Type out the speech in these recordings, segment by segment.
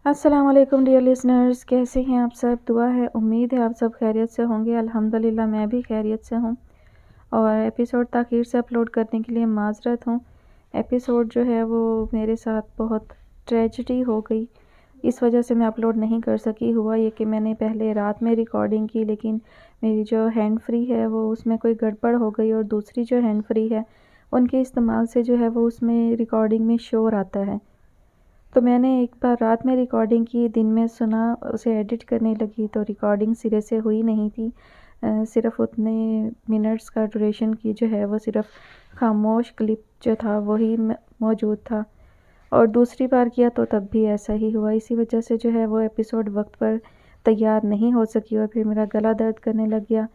السلام علیکم dear listeners, کیسے ہیں آپ سب؟ دعا ہے، امید ہے آپ سب خیریت سے ہوں گے۔ الحمدللہ میں بھی خیریت سے ہوں، اور ایپیسوڈ تاخیر سے اپلوڈ کرنے کے لیے معذرت ہوں۔ ایپیسوڈ جو ہے وہ میرے ساتھ بہت ٹریجڈی ہو گئی، اس وجہ سے میں اپلوڈ نہیں کر سکی۔ ہوا یہ کہ میں نے پہلے رات میں ریکارڈنگ کی، لیکن میری جو ہینڈ فری ہے وہ اس میں کوئی گڑبڑ ہو گئی، اور دوسری جو ہینڈ فری ہے ان کے استعمال سے جو ہے وہ اس میں ریکارڈنگ میں شور آتا ہے۔ تو میں نے ایک بار رات میں ریکارڈنگ کی، دن میں سنا، اسے ایڈٹ کرنے لگی تو ریکارڈنگ سرے سے ہوئی نہیں تھی۔ صرف اتنے منٹس کا ڈوریشن کی جو ہے وہ صرف خاموش کلپ جو تھا وہی موجود تھا، اور دوسری بار کیا تو تب بھی ایسا ہی ہوا۔ اسی وجہ سے جو ہے وہ ایپیسوڈ وقت پر تیار نہیں ہو سکی، اور پھر میرا گلا درد کرنے لگ گیا،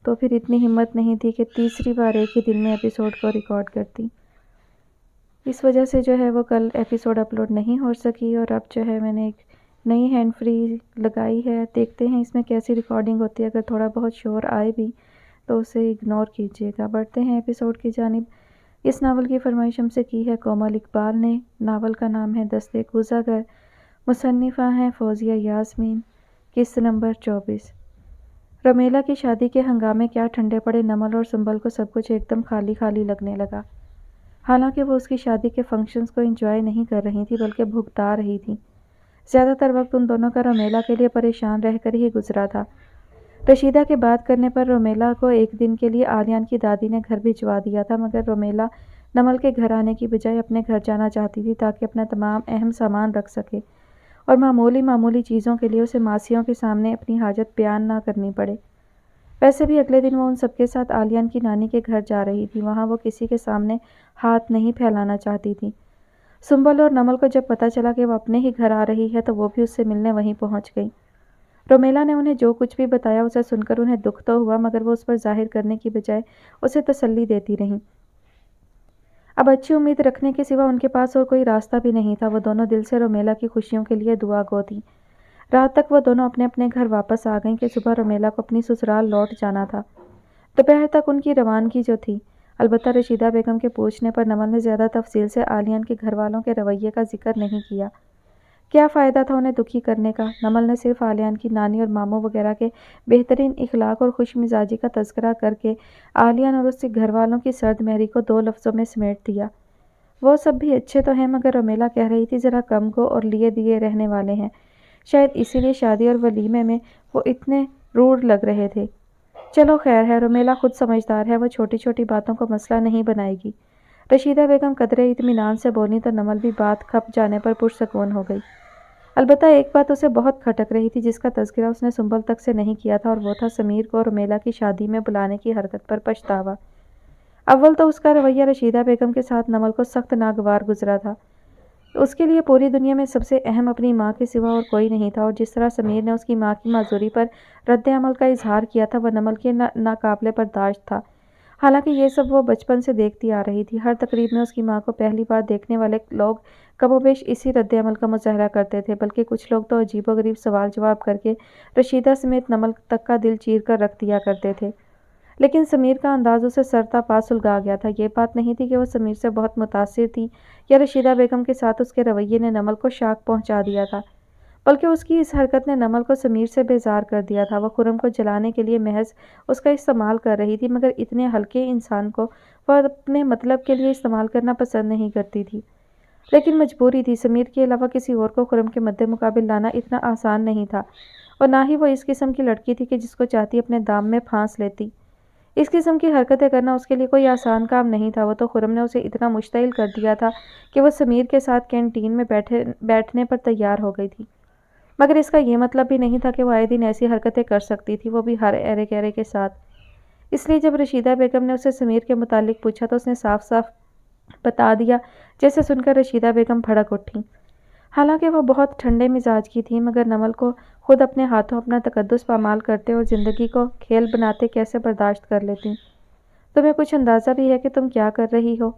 تو پھر اتنی ہمت نہیں تھی کہ تیسری بار ایک ہی دن میں ایپیسوڈ کو ریکارڈ کرتی۔ اس وجہ سے جو ہے وہ کل ایپیسوڈ اپلوڈ نہیں ہو سکی، اور اب جو ہے میں نے ایک نئی ہینڈ فری لگائی ہے۔ دیکھتے ہیں اس میں کیسی ریکارڈنگ ہوتی ہے۔ اگر تھوڑا بہت شور آئے بھی تو اسے اگنور کیجیے گا۔ بڑھتے ہیں ایپیسوڈ کی جانب۔ اس ناول کی فرمائش ہم سے کی ہے کومل اقبال نے۔ ناول کا نام ہے دست کوزہ گر۔ مصنفہ ہیں فوزیہ یاسمین۔ قسط نمبر 24۔ رومیلا کی شادی کے ہنگامے کیا ٹھنڈے پڑے، نمل اور سنبل کو سب کچھ ایک دم خالی خالی لگنے لگا۔ حالانکہ وہ اس کی شادی کے فنکشنز کو انجوائے نہیں کر رہی تھی بلکہ بھگتا رہی تھی۔ زیادہ تر وقت ان دونوں کا رومیلا کے لیے پریشان رہ کر ہی گزرا تھا۔ رشیدہ کے بات کرنے پر رومیلا کو ایک دن کے لیے آلیان کی دادی نے گھر بھجوا دیا تھا، مگر رومیلا نمل کے گھر آنے کی بجائے اپنے گھر جانا چاہتی تھی تاکہ اپنا تمام اہم سامان رکھ سکے، اور معمولی چیزوں کے لیے اسے ماسیوں کے سامنے اپنی حاجت بیان نہ کرنی پڑے۔ ویسے بھی اگلے دن وہ ان سب کے ساتھ آلیان کی نانی کے گھر جا رہی تھی، وہاں وہ کسی کے سامنے ہاتھ نہیں پھیلانا چاہتی تھی۔ سنبل اور نمل کو جب پتہ چلا کہ وہ اپنے ہی گھر آ رہی ہے تو وہ بھی اس سے ملنے وہیں پہنچ گئی۔ رومیلا نے انہیں جو کچھ بھی بتایا اسے سن کر انہیں دکھ تو ہوا، مگر وہ اس پر ظاہر کرنے کی بجائے اسے تسلی دیتی رہیں۔ اب اچھی امید رکھنے کے سوا ان کے پاس اور کوئی راستہ بھی نہیں تھا۔ وہ دونوں دل سے رومیلا کی خوشیوں کے لیے دعا گو تھیں۔ رات تک وہ دونوں اپنے اپنے گھر واپس آ گئیں کہ صبح رومیلا کو اپنی سسرال لوٹ جانا تھا۔ دوپہر تک ان کی روانگی جو تھی، البتہ رشیدہ بیگم کے پوچھنے پر نمل نے زیادہ تفصیل سے آلیان کے گھر والوں کے رویے کا ذکر نہیں کیا۔ کیا فائدہ تھا انہیں دکھی کرنے کا؟ نمل نے صرف آلیان کی نانی اور ماموں وغیرہ کے بہترین اخلاق اور خوش مزاجی کا تذکرہ کر کے آلیان اور اس کے گھر والوں کی سرد مہری کو 2 لفظوں میں سمیٹ دیا۔ وہ سب بھی اچھے تو ہیں، مگر رومیلا کہہ رہی تھی ذرا کم گو اور لیے دیے رہنے والے ہیں، شاید اسی لیے شادی اور ولیمے میں وہ اتنے روڈ لگ رہے تھے۔ چلو خیر ہے، رومیلا خود سمجھدار ہے، وہ چھوٹی چھوٹی باتوں کو مسئلہ نہیں بنائے گی۔ رشیدہ بیگم قدرے اطمینان سے بولی تو نمل بھی بات کھپ جانے پر پرسکون ہو گئی۔ البتہ ایک بات اسے بہت کھٹک رہی تھی جس کا تذکرہ اس نے سنبل تک سے نہیں کیا تھا، اور وہ تھا سمیر کو رومیلا کی شادی میں بلانے کی حرکت پر پچھتاوا۔ اول تو اس کا رویہ رشیدہ بیگم کے ساتھ نمل کو سخت ناگوار گزرا تھا۔ اس کے لیے پوری دنیا میں سب سے اہم اپنی ماں کے سوا اور کوئی نہیں تھا، اور جس طرح سمیر نے اس کی ماں کی معذوری پر رد عمل کا اظہار کیا تھا وہ نمل کے ناقابل برداشت تھا۔ حالانکہ یہ سب وہ بچپن سے دیکھتی آ رہی تھی۔ ہر تقریب میں اس کی ماں کو پہلی بار دیکھنے والے لوگ کم و بیش اسی رد عمل کا مظاہرہ کرتے تھے، بلکہ کچھ لوگ تو عجیب و غریب سوال جواب کر کے رشیدہ سمیت نمل تک کا دل چیر کر رکھ دیا کرتے تھے۔ لیکن سمیر کا انداز اسے سرتا پا سلگا گیا تھا۔ یہ بات نہیں تھی کہ وہ سمیر سے بہت متاثر تھی یا رشیدہ بیگم کے ساتھ اس کے رویے نے نمل کو شاک پہنچا دیا تھا، بلکہ اس کی اس حرکت نے نمل کو سمیر سے بیزار کر دیا تھا۔ وہ خرم کو جلانے کے لیے محض اس کا استعمال کر رہی تھی، مگر اتنے ہلکے انسان کو وہ اپنے مطلب کے لیے استعمال کرنا پسند نہیں کرتی تھی۔ لیکن مجبوری تھی، سمیر کے علاوہ کسی اور کو خرم کے مد مقابل لانا اتنا آسان نہیں تھا، اور نہ ہی وہ اس قسم کی لڑکی تھی کہ جس کو چاہتی اپنے دام میں پھانس لیتی۔ اس قسم کی حرکتیں کرنا اس کے لیے کوئی آسان کام نہیں تھا۔ وہ تو خرم نے اسے اتنا مشتعل کر دیا تھا کہ وہ سمیر کے ساتھ کینٹین میں بیٹھنے پر تیار ہو گئی تھی، مگر اس کا یہ مطلب بھی نہیں تھا کہ وہ آئے دن ایسی حرکتیں کر سکتی تھی، وہ بھی ہر ایرے گیرے کے ساتھ۔ اس لیے جب رشیدہ بیگم نے اسے سمیر کے متعلق پوچھا تو اس نے صاف صاف بتا دیا، جیسے سن کر رشیدہ بیگم بھڑک اٹھیں۔ حالانکہ وہ بہت ٹھنڈے مزاج کی تھیں، مگر نمل کو خود اپنے ہاتھوں اپنا تقدس پامال کرتے اور زندگی کو کھیل بناتے کیسے برداشت کر لیتی۔ تمہیں کچھ اندازہ بھی ہے کہ تم کیا کر رہی ہو؟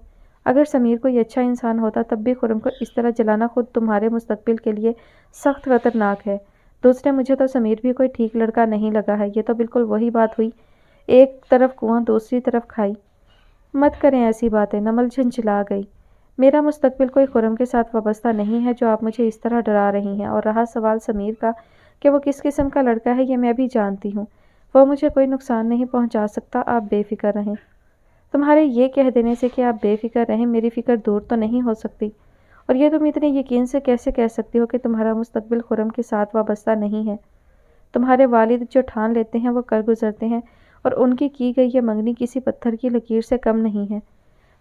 اگر سمیر کوئی اچھا انسان ہوتا تب بھی خرم کو اس طرح جلانا خود تمہارے مستقبل کے لیے سخت خطرناک ہے۔ دوسرے مجھے تو سمیر بھی کوئی ٹھیک لڑکا نہیں لگا ہے۔ یہ تو بالکل وہی بات ہوئی، ایک طرف کنواں دوسری طرف کھائی۔ مت کریں ایسی باتیں، نمل جھنجھلا گئی۔ میرا مستقبل کوئی خرم کے ساتھ وابستہ نہیں ہے جو آپ مجھے اس طرح ڈرا رہی ہیں، اور رہا سوال سمیر کا کہ وہ کس قسم کا لڑکا ہے، یہ میں بھی جانتی ہوں۔ وہ مجھے کوئی نقصان نہیں پہنچا سکتا، آپ بے فکر رہیں۔ تمہارے یہ کہہ دینے سے کہ آپ بے فکر رہیں میری فکر دور تو نہیں ہو سکتی، اور یہ تم اتنے یقین سے کیسے کہہ سکتی ہو کہ تمہارا مستقبل خرم کے ساتھ وابستہ نہیں ہے؟ تمہارے والد جو ٹھان لیتے ہیں وہ کر گزرتے ہیں، اور ان کی گئی یہ منگنی کسی پتھر کی لکیر سے کم نہیں ہے۔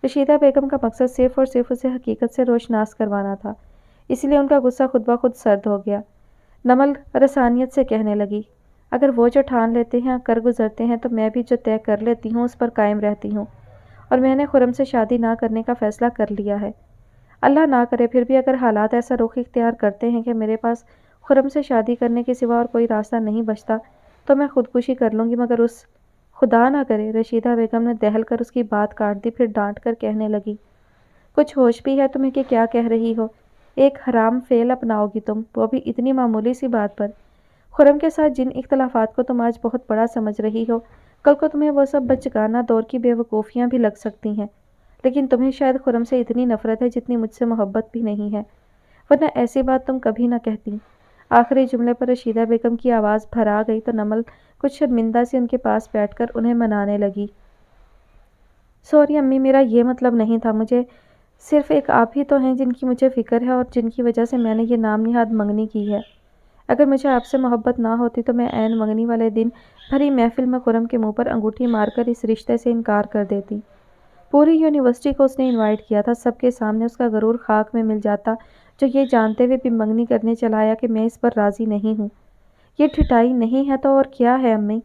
رشیدہ بیگم کا مقصد صرف اور صرف اسے حقیقت سے روشناس کروانا تھا، اس لیے ان کا غصہ خود بخود سرد ہو گیا۔ نمل رسانیت سے کہنے لگی، اگر وہ جو ٹھان لیتے ہیں کر گزرتے ہیں تو میں بھی جو طے کر لیتی ہوں اس پر قائم رہتی ہوں، اور میں نے خرم سے شادی نہ کرنے کا فیصلہ کر لیا ہے۔ اللہ نہ کرے پھر بھی اگر حالات ایسا رخ اختیار کرتے ہیں کہ میرے پاس خرم سے شادی کرنے کے سوا اور کوئی راستہ نہیں بچتا تو میں خودکشی کر لوں گی، مگر اس خدا نہ کرے۔ رشیدہ بیگم نے دہل کر اس کی بات کاٹ دی، پھر ڈانٹ کر کہنے لگی، کچھ ہوش بھی ہے تمہیں کہ کیا کہہ رہی ہو؟ ایک حرام فعل اپناؤ گی تم، وہ بھی اتنی معمولی سی بات پر؟ خرم کے ساتھ جن اختلافات کو تم آج بہت بڑا سمجھ رہی ہو، کل کو تمہیں وہ سب بچگانہ دور کی بے وقوفیاں بھی لگ سکتی ہیں، لیکن تمہیں شاید خرم سے اتنی نفرت ہے جتنی مجھ سے محبت بھی نہیں ہے، ورنہ ایسی بات تم کبھی نہ کہتی۔ آخری جملے پر رشیدہ بیگم کی آواز بھرا گئی تو نمل کچھ شرمندہ سی ان کے پاس بیٹھ کر انہیں منانے لگی۔ سوری امی، میرا یہ مطلب نہیں تھا، مجھے صرف ایک آپ ہی تو ہیں جن کی مجھے فکر ہے اور جن کی وجہ سے میں نے یہ نام نہاد منگنی کی ہے۔ اگر مجھے آپ سے محبت نہ ہوتی تو میں عین منگنی والے دن بھری محفل میں خرم کے منہ پر انگوٹھی مار کر اس رشتے سے انکار کر دیتی۔ پوری یونیورسٹی کو اس نے انوائٹ کیا تھا، سب کے سامنے اس کا غرور خاک میں مل جاتا جو یہ جانتے ہوئے بھی منگنی کرنے چلا آیا کہ میں اس پر راضی نہیں ہوں۔ یہ ٹھٹائی نہیں ہے تو اور کیا ہے امی؟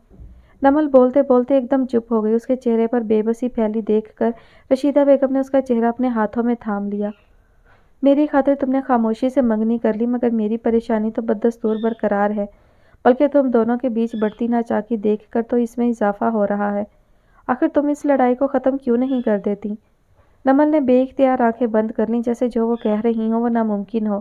نمل بولتے بولتے ایک دم چپ ہو گئی۔ اس کے چہرے پر بے بسی پھیلی دیکھ کر رشیدہ بیگم نے اس کا چہرہ اپنے ہاتھوں میں تھام لیا۔ میری خاطر تم نے خاموشی سے منگنی کر لی، مگر میری پریشانی تو بدستور برقرار ہے، بلکہ تم دونوں کے بیچ بڑھتی ناچاکی دیکھ کر تو اس میں اضافہ ہو رہا ہے۔ آخر تم اس لڑائی کو ختم کیوں نہیں کر دیتی؟ نمل نے بے اختیار آنکھیں بند کر لیں، جیسے جو وہ کہہ رہی ہوں وہ ناممکن ہو۔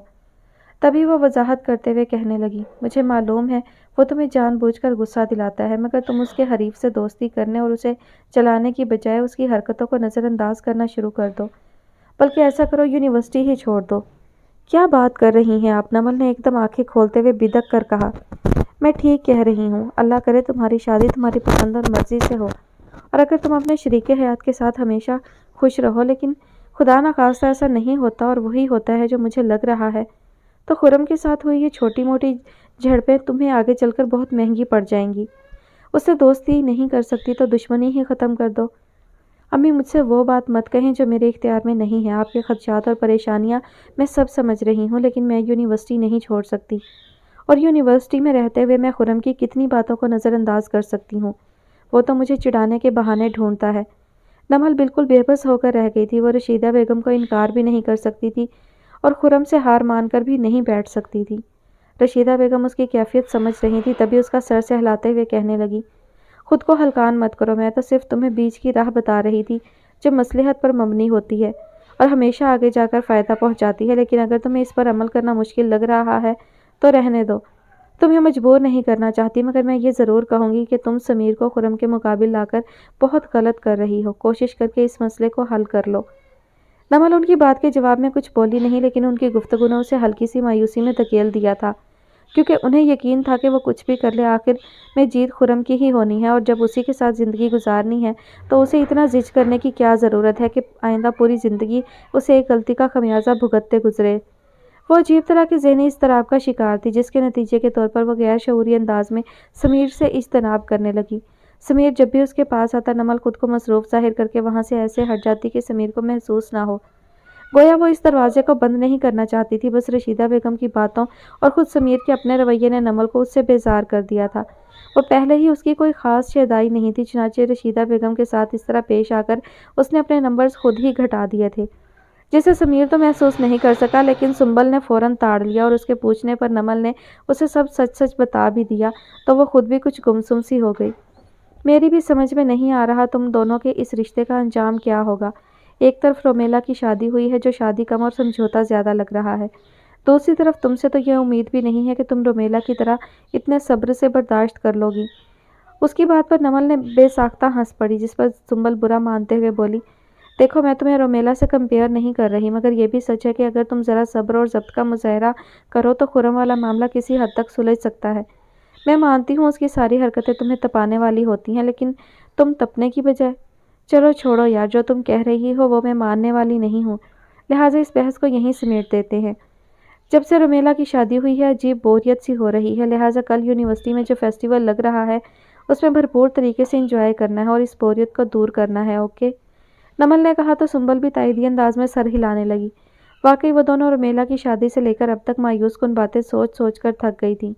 تبھی وہ وضاحت کرتے ہوئے کہنے لگی، مجھے معلوم ہے وہ تمہیں جان بوجھ کر غصہ دلاتا ہے، مگر تم اس کے حریف سے دوستی کرنے اور اسے چلانے کی بجائے اس کی حرکتوں کو نظر انداز کرنا شروع کر دو، بلکہ ایسا کرو یونیورسٹی ہی چھوڑ دو۔ کیا بات کر رہی ہیں آپ؟ نمل نے ایک دم آنکھیں کھولتے ہوئے بدک کر کہا، میں ٹھیک کہہ رہی ہوں، اللہ کرے تمہاری شادی تمہاری پسند اور مرضی سے ہو، اور اگر تم اپنے شریک حیات کے ساتھ ہمیشہ خوش رہو، لیکن خدا نخواستہ ایسا نہیں ہوتا اور وہی ہوتا ہے جو مجھے لگ رہا ہے، تو خرم کے ساتھ ہوئی یہ چھوٹی موٹی جھڑپیں تمہیں آگے چل کر بہت مہنگی پڑ جائیں گی۔ اس سے دوستی نہیں کر سکتی تو دشمنی ہی ختم کر دو۔ امی مجھ سے وہ بات مت کہیں جو میرے اختیار میں نہیں ہے، آپ کے خدشات اور پریشانیاں میں سب سمجھ رہی ہوں، لیکن میں یونیورسٹی نہیں چھوڑ سکتی، اور یونیورسٹی میں رہتے ہوئے میں خرم کی کتنی باتوں کو نظر انداز کر سکتی ہوں؟ وہ تو مجھے چڑھانے کے بہانے ڈھونڈتا ہے۔ نمل بالکل بے بس ہو کر رہ گئی تھی، وہ رشیدہ بیگم کو انکار بھی نہیں کر سکتی تھی اور خرم سے ہار مان کر بھی نہیں بیٹھ سکتی تھی۔ رشیدہ بیگم اس کی کیفیت سمجھ رہی تھی، تبھی اس کا سر سہلاتے ہوئے کہنے لگی، خود کو ہلکان مت کرو، میں تو صرف تمہیں بیچ کی راہ بتا رہی تھی جو مصلحت پر مبنی ہوتی ہے اور ہمیشہ آگے جا کر فائدہ پہنچاتی ہے، لیکن اگر تمہیں اس پر عمل کرنا مشکل لگ رہا ہے تو رہنے دو۔ تمہیں مجبور نہیں کرنا چاہتی، مگر میں یہ ضرور کہوں گی کہ تم سمیر کو خرم کے مقابل لا کر بہت غلط کر رہی ہو، کوشش کر کے اس مسئلے کو حل کر لو۔ نمل ان کی بات کے جواب میں کچھ بولی نہیں، لیکن ان کی گفتگو نے اسے ہلکی سی مایوسی میں دھکیل دیا تھا، کیونکہ انہیں یقین تھا کہ وہ کچھ بھی کر لے آخر میں جیت خرم کی ہی ہونی ہے، اور جب اسی کے ساتھ زندگی گزارنی ہے تو اسے اتنا زج کرنے کی کیا ضرورت ہے کہ آئندہ پوری زندگی اسے ایک غلطی کا خمیازہ بھگتتے گزرے۔ وہ عجیب طرح کے ذہنی اضطراب کا شکار تھی، جس کے نتیجے کے طور پر وہ غیر شعوری انداز میں سمیر سے اجتناب کرنے لگی۔ سمیر جب بھی اس کے پاس آتا، نمل خود کو مصروف ظاہر کر کے وہاں سے ایسے ہٹ جاتی کہ سمیر کو محسوس نہ ہو، گویا وہ اس دروازے کو بند نہیں کرنا چاہتی تھی۔ بس رشیدہ بیگم کی باتوں اور خود سمیر کے اپنے رویے نے نمل کو اس سے بیزار کر دیا تھا۔ وہ پہلے ہی اس کی کوئی خاص شیدائی نہیں تھی، چنانچہ رشیدہ بیگم کے ساتھ اس طرح پیش آ کر اس نے اپنے نمبرز خود ہی گھٹا دیے تھے، جسے سمیر تو محسوس نہیں کر سکا، لیکن سنبل نے فوراً تاڑ لیا، اور اس کے پوچھنے پر نمل نے اسے سب سچ سچ بتا بھی دیا تو وہ خود بھی کچھ گمسم سی ہو گئی۔ میری بھی سمجھ میں نہیں آ رہا تم دونوں کے اس رشتے کا انجام کیا ہوگا۔ ایک طرف رومیلا کی شادی ہوئی ہے جو شادی کم اور سمجھوتا زیادہ لگ رہا ہے، دوسری طرف تم سے تو یہ امید بھی نہیں ہے کہ تم رومیلا کی طرح اتنے صبر سے برداشت کر لو گی۔ اس کی بات پر نمل نے بے ساختہ ہنس پڑی، جس پر سنبل برا مانتے ہوئے بولی، دیکھو میں تمہیں رومیلا سے کمپیئر نہیں کر رہی، مگر یہ بھی سچ ہے کہ اگر تم ذرا صبر اور ضبط کا مظاہرہ کرو تو خرم والا معاملہ کسی حد تک سلجھ سکتا ہے۔ میں مانتی ہوں اس کی ساری حرکتیں تمہیں تپانے والی ہوتی ہیں، لیکن تم تپنے کی بجائے… چلو چھوڑو یار، جو تم کہہ رہی ہو وہ میں ماننے والی نہیں ہوں، لہٰذا اس بحث کو یہیں سمیٹ دیتے ہیں۔ جب سے رومیلا کی شادی ہوئی ہے عجیب بوریت سی ہو رہی ہے، لہٰذا کل یونیورسٹی میں جو فیسٹیول لگ رہا ہے اس میں بھرپور طریقے سے انجوائے کرنا ہے اور اس بوریت کو دور کرنا ہے، اوکے؟ نمل نے کہا تو سنبل بھی تائیدی انداز میں سر ہلانے لگی۔ واقعی وہ دونوں رومیلا کی شادی سے لے کر اب تک مایوس کن باتیں سوچ سوچ کر تھک گئی تھیں۔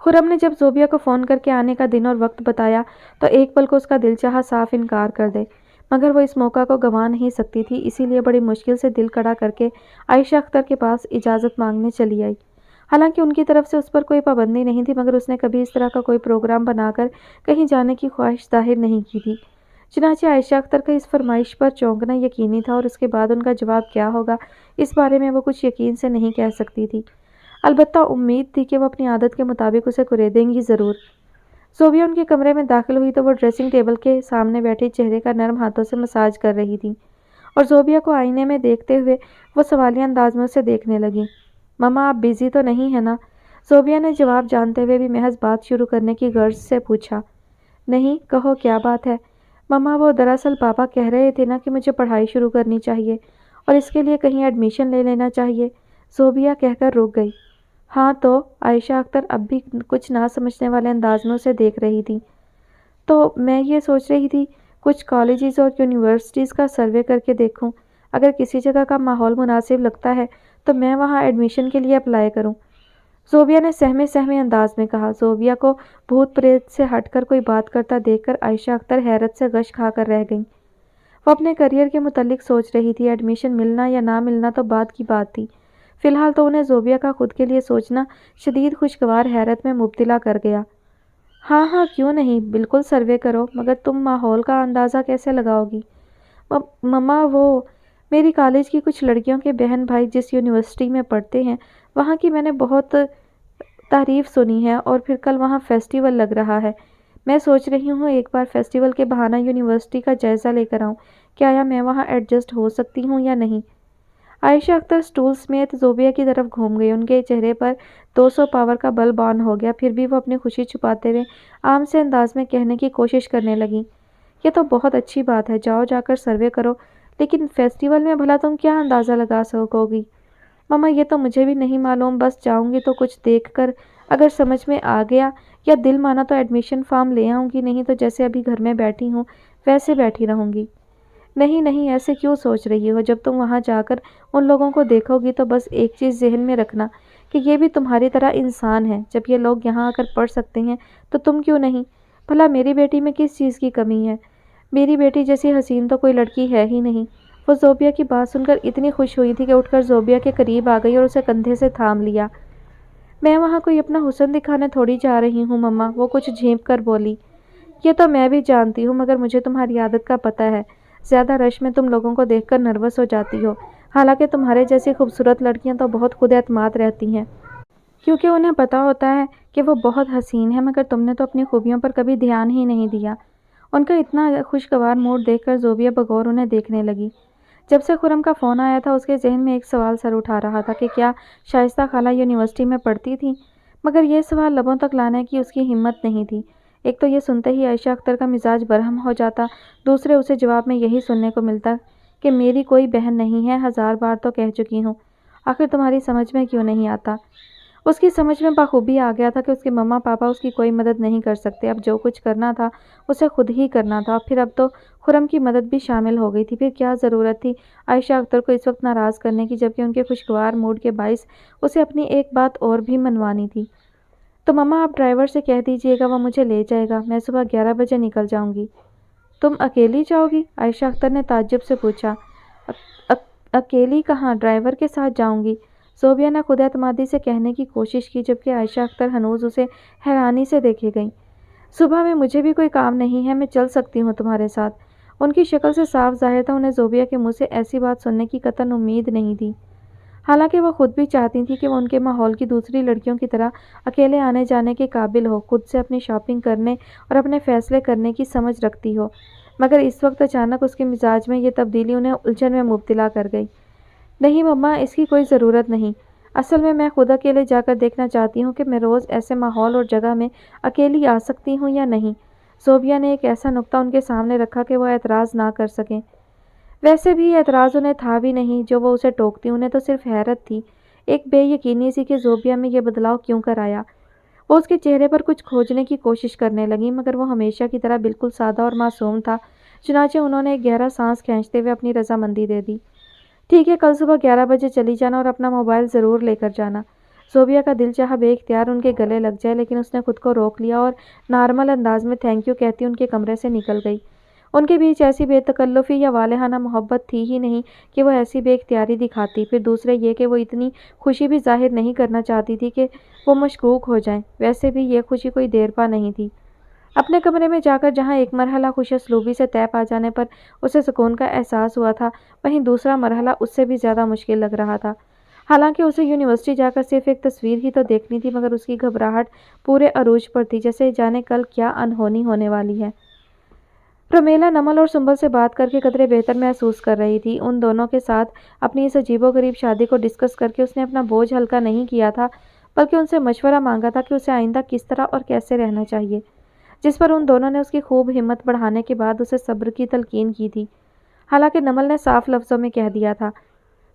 خرم نے جب زوبیہ کو فون کر کے آنے کا دن اور وقت بتایا تو ایک پل کو اس کا دل چاہا صاف انکار کر دے، مگر وہ اس موقع کو گنوا نہیں سکتی تھی، اسی لیے بڑی مشکل سے دل کڑا کر کے عائشہ اختر کے پاس اجازت مانگنے چلی آئی۔ حالانکہ ان کی طرف سے اس پر کوئی پابندی نہیں تھی، مگر اس نے کبھی اس طرح کا کوئی پروگرام بنا کر کہیں جانے کی خواہش ظاہر نہیں کی تھی۔ چنانچہ عائشہ اختر کا اس فرمائش پر چونکنا یقینی تھا اور اس کے بعد ان کا جواب کیا ہوگا اس بارے میں وہ کچھ یقین سے نہیں کہہ سکتی تھی، البتہ امید تھی کہ وہ اپنی عادت کے مطابق اسے کریدیں گی ضرور۔ زوبیہ ان کے کمرے میں داخل ہوئی تو وہ ڈریسنگ ٹیبل کے سامنے بیٹھی چہرے کا نرم ہاتھوں سے مساج کر رہی تھی اور زوبیہ کو آئینے میں دیکھتے ہوئے وہ سوالیہ انداز میں اسے دیکھنے لگی۔ مما آپ بزی تو نہیں ہیں نا؟ زوبیہ نے جواب جانتے ہوئے بھی محض بات شروع کرنے کی غرض سے پوچھا۔ نہیں، کہو کیا بات ہے؟ مما وہ دراصل پاپا کہہ رہے تھے نا کہ مجھے پڑھائی شروع کرنی چاہیے اور اس کے لیے کہیں ایڈمیشن لے لینا چاہیے۔ زوبیہ کہہ کر رک گئی۔ ہاں تو؟ عائشہ اختر اب بھی کچھ نہ سمجھنے والے انداز میں اسے دیکھ رہی تھی۔ تو میں یہ سوچ رہی تھی کچھ کالجز اور یونیورسٹیز کا سروے کر کے دیکھوں، اگر کسی جگہ کا ماحول مناسب لگتا ہے تو میں وہاں ایڈمیشن کے لیے اپلائی کروں، زوبیہ نے سہمے سہمے انداز میں کہا۔ زوبیہ کو بھوت پریت سے ہٹ کر کوئی بات کرتا دیکھ کر عائشہ اختر حیرت سے غش کھا کر رہ گئیں۔ وہ اپنے کریئر کے متعلق سوچ رہی تھی، ایڈمیشن ملنا یا نہ ملنا تو بعد کی بات تھی، فی الحال تو انہیں زوبیہ کا خود کے لیے سوچنا شدید خوشگوار حیرت میں مبتلا کر گیا۔ ہاں ہاں کیوں نہیں، بالکل سروے کرو، مگر تم ماحول کا اندازہ کیسے لگاؤ گی؟ مما وہ میری کالج کی کچھ لڑکیوں کے بہن بھائی جس یونیورسٹی میں پڑھتے ہیں وہاں کی میں نے بہت تعریف سنی ہے، اور پھر کل وہاں فیسٹیول لگ رہا ہے، میں سوچ رہی ہوں ایک بار فیسٹیول کے بہانہ یونیورسٹی کا جائزہ لے کر آؤں کہ آیا میں وہاں ایڈجسٹ ہو سکتی ہوں یا نہیں۔ عائشہ اختر سٹول سمیت زوبیہ کی طرف گھوم گئی، ان کے چہرے پر 200 پاور کا بلب آن ہو گیا، پھر بھی وہ اپنی خوشی چھپاتے ہوئے عام سے انداز میں کہنے کی کوشش کرنے لگیں۔ یہ تو بہت اچھی بات ہے، جاؤ جا کر سروے کرو، لیکن فیسٹیول میں بھلا تم کیا اندازہ لگا سکو گی؟ مما یہ تو مجھے بھی نہیں معلوم، بس جاؤں گی تو کچھ دیکھ کر اگر سمجھ میں آ گیا یا دل مانا تو ایڈمیشن فارم لے آؤں گی، نہیں تو جیسے ابھی گھر میں بیٹھی ہوں ویسے بیٹھی رہوں گی۔ نہیں نہیں، ایسے کیوں سوچ رہی ہو؟ جب تم وہاں جا کر ان لوگوں کو دیکھو گی تو بس ایک چیز ذہن میں رکھنا کہ یہ بھی تمہاری طرح انسان ہیں، جب یہ لوگ یہاں آ کر پڑھ سکتے ہیں تو تم کیوں نہیں؟ بھلا میری بیٹی میں کس چیز کی کمی ہے؟ میری بیٹی جیسی حسین تو کوئی لڑکی ہے ہی نہیں۔ وہ زوبیہ کی بات سن کر اتنی خوش ہوئی تھی کہ اٹھ کر زوبیہ کے قریب آ گئی اور اسے کندھے سے تھام لیا۔ میں وہاں کوئی اپنا حسن دکھانے تھوڑی جا رہی ہوں مما، وہ کچھ جھینپ کر بولی۔ یہ تو میں بھی جانتی ہوں، مگر مجھے تمہاری عادت کا پتہ ہے، زیادہ رش میں تم لوگوں کو دیکھ کر نروس ہو جاتی ہو، حالانکہ تمہارے جیسی خوبصورت لڑکیاں تو بہت خود اعتماد رہتی ہیں، کیونکہ انہیں پتہ ہوتا ہے کہ وہ بہت حسین ہے، مگر تم نے تو اپنی خوبیوں پر کبھی دھیان ہی نہیں دیا۔ ان کا اتنا خوشگوار موڈ دیکھ کر زوبیہ بغور انہیں دیکھنے لگی۔ جب سے خرم کا فون آیا تھا اس کے ذہن میں ایک سوال سر اٹھا رہا تھا کہ کیا شائستہ خالہ یونیورسٹی میں پڑھتی تھی، مگر یہ سوال لبوں تک لانے کی اس کی ہمت نہیں تھی۔ ایک تو یہ سنتے ہی عائشہ اختر کا مزاج برہم ہو جاتا، دوسرے اسے جواب میں یہی سننے کو ملتا کہ میری کوئی بہن نہیں ہے، 1000 بار تو کہہ چکی ہوں، آخر تمہاری سمجھ میں کیوں نہیں آتا؟ اس کی سمجھ میں بخوبی آ گیا تھا کہ اس کے مما پاپا اس کی کوئی مدد نہیں کر سکتے، اب جو کچھ کرنا تھا اسے خود ہی کرنا تھا، پھر اب تو خرم کی مدد بھی شامل ہو گئی تھی، پھر کیا ضرورت تھی عائشہ اختر کو اس وقت ناراض کرنے کی، جبکہ ان کے خوشگوار موڈ کے باعث اسے اپنی ایک بات اور بھی منوانی تھی۔ تو مما آپ ڈرائیور سے کہہ دیجئے گا وہ مجھے لے جائے گا، میں صبح 11 بجے نکل جاؤں گی۔ تم اکیلی جاؤ گی؟ عائشہ اختر نے تعجب سے پوچھا۔ اکیلی کہاں، ڈرائیور کے ساتھ جاؤں گی، زوبیہ نے خود اعتمادی سے کہنے کی کوشش کی، جبکہ عائشہ اختر ہنوز اسے حیرانی سے دیکھے گئیں۔ صبح میں مجھے بھی کوئی کام نہیں ہے، میں چل سکتی ہوں تمہارے ساتھ۔ ان کی شکل سے صاف ظاہر تھا انہیں زوبیہ کے منہ سے ایسی بات سننے کی قطعاً امید نہیں تھی، حالانکہ وہ خود بھی چاہتی تھی کہ وہ ان کے ماحول کی دوسری لڑکیوں کی طرح اکیلے آنے جانے کے قابل ہو، خود سے اپنی شاپنگ کرنے اور اپنے فیصلے کرنے کی سمجھ رکھتی ہو، मगर इस वक्त अचानक उसके मिजाज में ये तब्दीली उन्हें उलझन में मुब्तला कर गई। नहीं मम्मा, इसकी कोई ज़रूरत नहीं। असल में मैं खुद अकेले जाकर देखना चाहती हूँ कि मैं रोज़ ऐसे माहौल और जगह में अकेली आ सकती हूँ या नहीं। ज़ोबिया ने एक ऐसा नुक्ता उनके सामने रखा कि वो एतराज़ ना कर सकें। वैसे भी एतराज़ उन्हें था भी नहीं जो वो उसे टोकती, उन्हें तो सिर्फ हैरत थी, एक बेयकीनी सी कि ज़ोबिया में ये बदलाव क्यों कर आया। वो उसके चेहरे पर कुछ खोजने की कोशिश करने लगी, मगर वो हमेशा की तरह बिल्कुल सादा और मासूम था। चुनांचे उन्होंने एक गहरा सांस खींचते हुए अपनी रजामंदी दे दी। ठीक है, कल सुबह 11 बजे चली जाना और अपना मोबाइल ज़रूर लेकर जाना। ज़ोबिया का दिल चाहा बेइख्तियार उनके गले लग जाए, लेकिन उसने खुद को रोक लिया और नॉर्मल अंदाज में थैंक यू कहती उनके कमरे से निकल गई। उनके बीच ऐसी बेतकल्लुफ़ी या वालेहाना मोहब्बत थी ही नहीं कि वो ऐसी बेइख्तियारी दिखाती। फिर दूसरे ये कि वो इतनी खुशी भी ज़ाहिर नहीं करना चाहती थी कि वो मशकूक हो जाएं। वैसे भी ये खुशी कोई देरपा नहीं थी। अपने कमरे में जाकर जहाँ एक मरहला खुश असलूबी से तय पा जाने पर उसे सुकून का एहसास हुआ था, वहीं दूसरा मरहला उससे भी ज़्यादा मुश्किल लग रहा था। हालांकि उसे यूनिवर्सिटी जाकर सिर्फ एक तस्वीर ही तो देखनी थी, मगर उसकी घबराहट पूरे अरूज पर थी, जैसे जाने कल क्या अनहोनी होने वाली है। प्रमेला नमल और सुंबल से बात करके कदरे बेहतर महसूस कर रही थी। उन दोनों के साथ अपनी इस अजीबोगरीब शादी को डिस्कस करके उसने अपना बोझ हल्का नहीं किया था, बल्कि उनसे मशवरा मांगा था कि उसे आइंदा किस तरह और कैसे रहना चाहिए, जिस पर उन दोनों ने उसकी खूब हिम्मत बढ़ाने के बाद उसे सब्र की तलकीन की थी। हालांकि नमल ने साफ लफ्ज़ों में कह दिया था,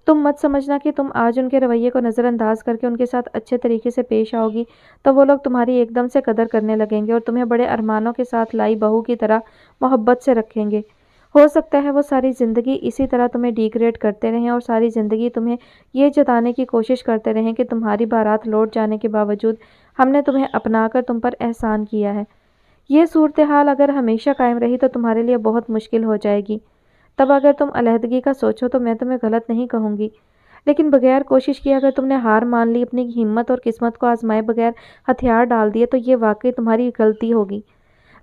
तुम मत समझना कि तुम आज उनके रवैये को नज़रअंदाज करके उनके साथ अच्छे तरीके से पेश आओगी तो वो लोग तुम्हारी एकदम से कदर करने लगेंगे और तुम्हें बड़े अरमानों के साथ लाई बहू की तरह मोहब्बत से रखेंगे। हो सकता है वो सारी ज़िंदगी इसी तरह तुम्हें डिग्रेड करते रहें और सारी ज़िंदगी तुम्हें ये जताने की कोशिश करते रहें कि तुम्हारी बारात लौट जाने के बावजूद हमने तुम्हें अपना कर तुम पर एहसान किया है। ये सूरत हाल अगर हमेशा कायम रही तो तुम्हारे लिए बहुत मुश्किल हो जाएगी। तब अगर तुम अलहदगी का सोचो तो मैं तुम्हें गलत नहीं कहूँगी, लेकिन बगैर कोशिश किए अगर तुमने हार मान ली, अपनी हिम्मत और किस्मत को आजमाए बगैर हथियार डाल दिए, तो ये वाकई तुम्हारी गलती होगी।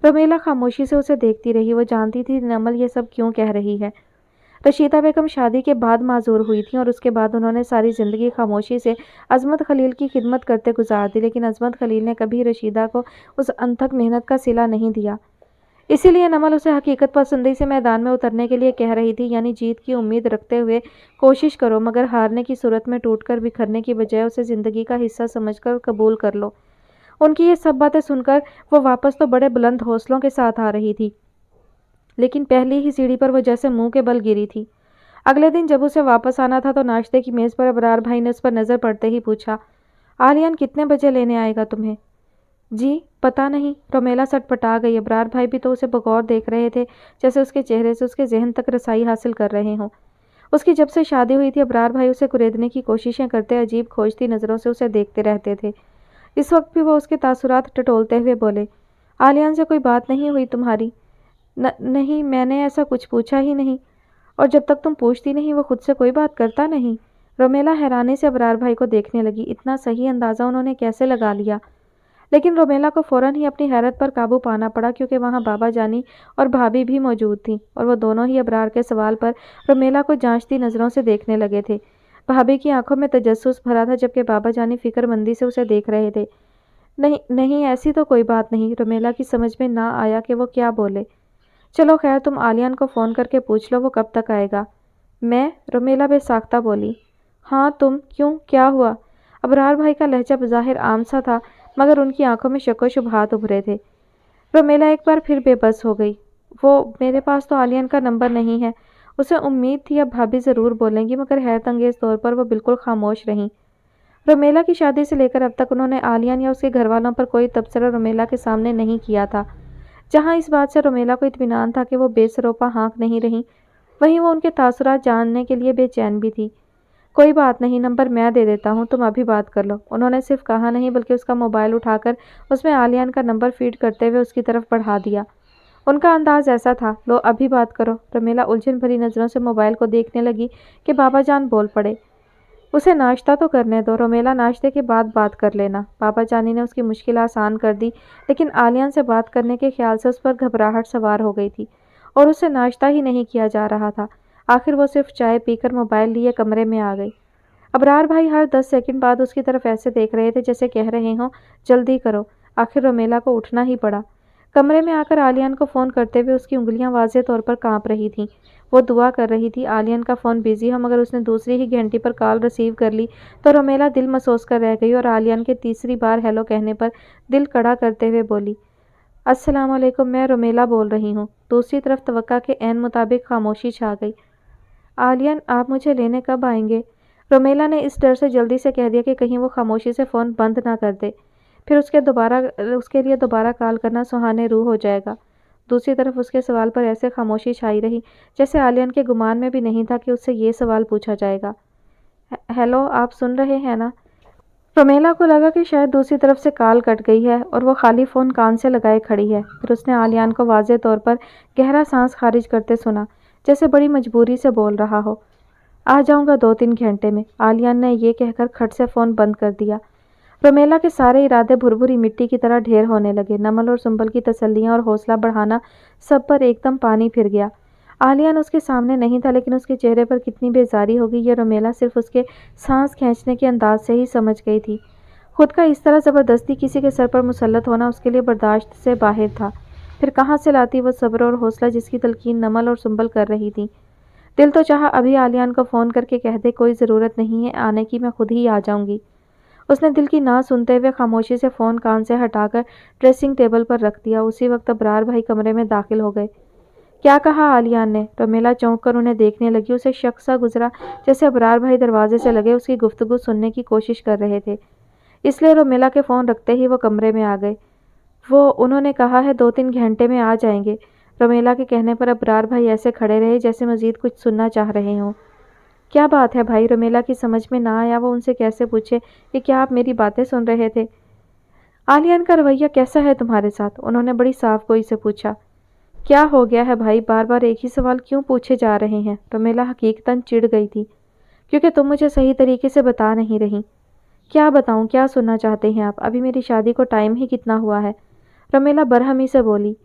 रमीला खामोशी से उसे देखती रही। वो जानती थी नमल ये सब क्यों कह रही है। रशीदा बेगम शादी के बाद माजूर हुई थी और उसके बाद उन्होंने सारी ज़िंदगी खामोशी से अजमत खलील की खिदमत करते गुजार दी, लेकिन अजमत खलील ने कभी रशीदा को उस अनथक मेहनत का सिला नहीं दिया। इसीलिए नमल उसे हकीकत पसंदी से मैदान में उतरने के लिए कह रही थी, यानी जीत की उम्मीद रखते हुए कोशिश करो, मगर हारने की सूरत में टूटकर बिखरने की बजाय उसे ज़िंदगी का हिस्सा समझकर कबूल कर लो। उनकी ये सब बातें सुनकर वो वापस तो बड़े बुलंद हौसलों के साथ आ रही थी, लेकिन पहली ही सीढ़ी पर वो जैसे मुंह के बल गिरी थी। अगले दिन जब उसे वापस आना था तो नाश्ते की मेज़ पर अबरार भाई ने उस पर नज़र पड़ते ही पूछा, आलियान कितने बजे लेने आएगा तुम्हें? जी पता नहीं, रोमेला सटपटा गई। अबरार भाई भी तो उसे बगौर देख रहे थे, जैसे उसके चेहरे से उसके जहन तक रसाई हासिल कर रहे हों। उसकी जब से शादी हुई थी अबरार भाई उसे कुरेदने की कोशिशें करते, अजीब खोजती नज़रों से उसे देखते रहते थे। इस वक्त भी वो उसके तासुरात टटोलते हुए बोले, आलियान से कोई बात नहीं हुई तुम्हारी? नहीं, मैंने ऐसा कुछ पूछा ही नहीं। और जब तक तुम पूछती नहीं वो खुद से कोई बात करता नहीं? रोमेला हैरानी से अबरार भाई को देखने लगी। इतना सही अंदाज़ा उन्होंने कैसे लगा लिया? लेकिन रोमेला को फ़ौरन ही अपनी हैरत पर काबू पाना पड़ा, क्योंकि वहाँ बाबा जानी और भाभी भी मौजूद थीं और वो दोनों ही अबरार के सवाल पर रोमेला को जांचती नज़रों से देखने लगे थे। भाभी की आंखों में तजस्सुस भरा था, जबकि बाबा जानी फ़िक्रमंदी से उसे देख रहे थे। नहीं नहीं, ऐसी तो कोई बात नहीं। रोमेला की समझ में ना आया कि वो क्या बोले। चलो खैर, तुम आलियान को फ़ोन करके पूछ लो वो कब तक आएगा। मैं? रोमेला बेसाख्ता बोली। हाँ तुम, क्यों, क्या हुआ? अबरार भाई का लहजा बज़ाहिर आम सा था, मगर उनकी आंखों में शक व शुबहात उभरे थे। रोमेला एक बार फिर बेबस हो गई। वो, मेरे पास तो आलियान का नंबर नहीं है। उसे उम्मीद थी अब भाभी ज़रूर बोलेंगी, मगर हैरत अंगेज़ तौर पर वो बिल्कुल खामोश रहीं। रोमेला की शादी से लेकर अब तक उन्होंने आलियान या उसके घर वालों पर कोई तबसरा रोमेला के सामने नहीं किया था। जहाँ इस बात से रोमेला को इत्मीनान था कि वो बेसरोपा हाँक नहीं रहीं, वहीं वो उनके तासुरात जानने के लिए बेचैन भी थी। कोई बात नहीं, नंबर मैं दे देता हूँ, तुम अभी बात कर लो। उन्होंने सिर्फ कहा नहीं बल्कि उसका मोबाइल उठाकर उसमें आलियान का नंबर फीड करते हुए उसकी तरफ बढ़ा दिया। उनका अंदाज ऐसा था, लो अभी बात करो। रोमेला उलझन भरी नज़रों से मोबाइल को देखने लगी कि बाबा जान बोल पड़े। उसे नाश्ता तो करने दो रोमेला, नाश्ते के बाद बात कर लेना। बाबा जानी ने उसकी मुश्किल आसान कर दी, लेकिन आलियान से बात करने के ख्याल से उस पर घबराहट सवार हो गई थी और उससे नाश्ता ही नहीं किया जा रहा था। आखिर वो सिर्फ चाय पीकर मोबाइल लिए कमरे में आ गई। अबरार भाई हर 10 सेकंड बाद उसकी तरफ ऐसे देख रहे थे जैसे कह रहे हों, जल्दी करो। आखिर रोमेला को उठना ही पड़ा। कमरे में आकर आलियान को फ़ोन करते हुए उसकी उंगलियां वाज़ेह तौर पर कांप रही थीं। वो दुआ कर रही थी आलियान का फ़ोन बिज़ी हो, मगर उसने दूसरी ही घंटी पर कॉल रिसीव कर ली तो रोमेला दिल मसोस कर रह गई और आलियान के तीसरी बार हेलो कहने पर दिल कड़ा करते हुए बोली, अस्सलामुअलैकुम, मैं रोमेला बोल रही हूँ। दूसरी तरफ तवक्का के ऐन मुताबिक खामोशी छा गई। आलियान, आप मुझे लेने कब आएंगे? रोमेला ने इस डर से जल्दी से कह दिया कि कहीं वो खामोशी से फ़ोन बंद ना कर दे, फिर उसके लिए दोबारा कॉल करना सुहाने रूह हो जाएगा। दूसरी तरफ उसके सवाल पर ऐसे खामोशी छाई रही जैसे आलियान के गुमान में भी नहीं था कि उससे ये सवाल पूछा जाएगा। हेलो, आप सुन रहे हैं ना? रोमेला को लगा कि शायद दूसरी तरफ से कॉल कट गई है और वो खाली फ़ोन कान से लगाए खड़ी है। फिर उसने आलियान को वाज़ेह तौर पर गहरा सांस खारिज करते सुना, जैसे बड़ी मजबूरी से बोल रहा हो। आ जाऊंगा 2-3 घंटे में, आलियान ने ये कहकर खट से फ़ोन बंद कर दिया। रोमेला के सारे इरादे भुरभुरी मिट्टी की तरह ढेर होने लगे। नमल और सुंबल की तसल्लियां और हौसला बढ़ाना सब पर एकदम पानी फिर गया। आलियान उसके सामने नहीं था, लेकिन उसके चेहरे पर कितनी बेजारी होगी ये रोमेला सिर्फ उसके सांस खींचने के अंदाज से ही समझ गई थी। खुद का इस तरह ज़बरदस्ती किसी के सर पर मुसल्लत होना उसके लिए बर्दाश्त से बाहर था। फिर कहाँ से लाती वो सब्र और हौसला जिसकी तलकीन नमल और सुंबल कर रही थी। दिल तो चाहा अभी आलियान को फ़ोन करके कह दे, कोई ज़रूरत नहीं है आने की, मैं खुद ही आ जाऊंगी। उसने दिल की ना सुनते हुए खामोशी से फ़ोन कान से हटाकर ड्रेसिंग टेबल पर रख दिया। उसी वक्त अबरार भाई कमरे में दाखिल हो गए। क्या कहा आलियान ने? रोमेला चौंक कर उन्हें देखने लगी। उसे शक सा गुजरा जैसे अबरार भाई दरवाजे से लगे उसकी गुफ्तगू सुनने की कोशिश कर रहे थे। इसलिए रोमेला के फ़ोन रखते ही वो कमरे में आ गए। उन्होंने कहा है 2-3 घंटे में आ जाएंगे। रोमेला के कहने पर अबरार भाई ऐसे खड़े रहे जैसे मज़ीद कुछ सुनना चाह रहे हों। क्या बात है भाई? रोमेला की समझ में ना आया वो उनसे कैसे पूछे कि क्या आप मेरी बातें सुन रहे थे? आलियान का रवैया कैसा है तुम्हारे साथ? उन्होंने बड़ी साफ गोई से पूछा। क्या हो गया है भाई, बार बार एक ही सवाल क्यों पूछे जा रहे हैं? रोमेला हकीकतन चिढ़ गई थी। क्योंकि तुम मुझे सही तरीके से बता नहीं रही। क्या बताऊं, क्या सुनना चाहते हैं आप? अभी मेरी शादी को टाइम ही कितना हुआ है? रोमेला बरहमी से बोली।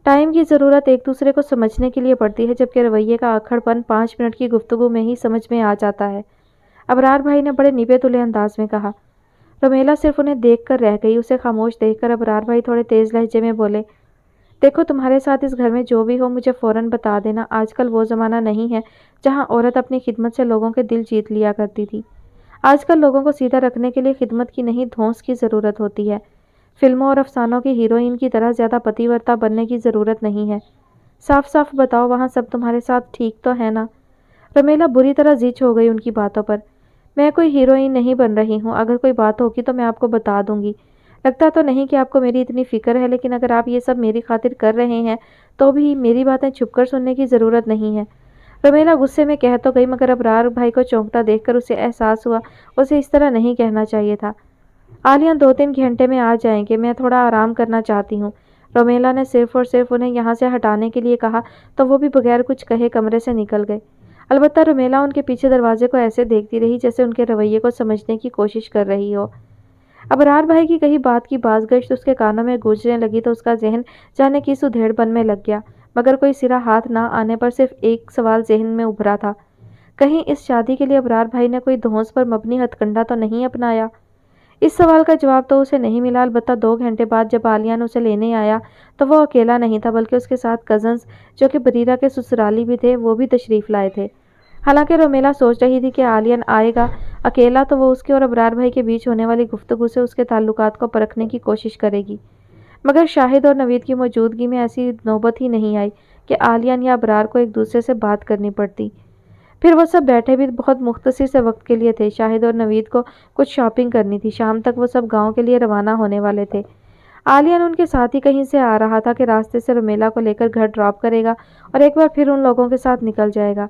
टाइम की ज़रूरत एक दूसरे को समझने के लिए पड़ती है, जबकि रवैये का आखड़पन 5 मिनट की गुफ्तगू में ही समझ में आ जाता है, अबरार भाई ने बड़े निभे तुले अंदाज में कहा। रोमेला सिर्फ उन्हें देख कर रह गई। उसे खामोश देखकर अबरार भाई थोड़े तेज़ लहजे में बोले, देखो तुम्हारे साथ इस घर में जो भी हो मुझे फ़ौरन बता देना। आजकल वो ज़माना नहीं है जहाँ औरत अपनी खिदमत से लोगों के दिल जीत लिया करती थी। आजकल लोगों को सीधा रखने के लिए खिदमत की नहीं, धौंस की ज़रूरत होती है। फिल्मों और अफसानों की हीरोइन की तरह ज़्यादा पतिव्रता बनने की ज़रूरत नहीं है। साफ साफ बताओ, वहाँ सब तुम्हारे साथ ठीक तो है ना? रोमेला बुरी तरह ज़िच हो गई उनकी बातों पर। मैं कोई हीरोइन नहीं बन रही हूँ। अगर कोई बात होगी तो मैं आपको बता दूंगी। लगता तो नहीं कि आपको मेरी इतनी फ़िक्र है, लेकिन अगर आप ये सब मेरी खातिर कर रहे हैं तो भी मेरी बातें छुपकर सुनने की ज़रूरत नहीं है। रोमेला गुस्से में कह तो गई, मगर अबरार भाई को चौंकता देखकर उसे एहसास हुआ उसे इस तरह नहीं कहना चाहिए था। आलियान 2-3 घंटे में आ जाएंगे, मैं थोड़ा आराम करना चाहती हूँ। रोमेला ने सिर्फ और सिर्फ उन्हें यहाँ से हटाने के लिए कहा तो वो भी बगैर कुछ कहे कमरे से निकल गए। अलबत्ता रोमेला उनके पीछे दरवाजे को ऐसे देखती रही जैसे उनके रवैये को समझने की कोशिश कर रही हो। अबरार भाई की कही बात की बाज़गश्त उसके कानों में गूंजने लगी तो उसका जहन जाने किस उधेड़पन में लग गया, मगर कोई सिरा हाथ ना आने पर सिर्फ एक सवाल जहन में उभरा था, कहीं इस शादी के लिए अबरार भाई ने कोई धौंस पर मबनी हथकंडा तो नहीं अपनाया? इस सवाल का जवाब तो उसे नहीं मिला। अलबत्ता 2 घंटे बाद जब आलियान उसे लेने आया तो वो अकेला नहीं था, बल्कि उसके साथ कज़न्स जो कि बरीरा के ससुराली भी थे, वो भी तशरीफ़ लाए थे। हालांकि रोमेला सोच रही थी कि आलियान आएगा अकेला तो वो उसके और अबरार भाई के बीच होने वाली गुफ्तगू से उसके ताल्लुकात को परखने की कोशिश करेगी, मगर शाहिद और नवीद की मौजूदगी में ऐसी नौबत ही नहीं आई कि आलियान या अबरार को एक दूसरे से बात करनी पड़ती। फिर वो सब बैठे भी बहुत मुख्तसर से वक्त के लिए थे। शाहिद और नवीद को कुछ शॉपिंग करनी थी। शाम तक वो सब गांव के लिए रवाना होने वाले थे। आलियान उनके साथ ही कहीं से आ रहा था कि रास्ते से रोमेला को लेकर घर ड्रॉप करेगा और एक बार फिर उन लोगों के साथ निकल जाएगा।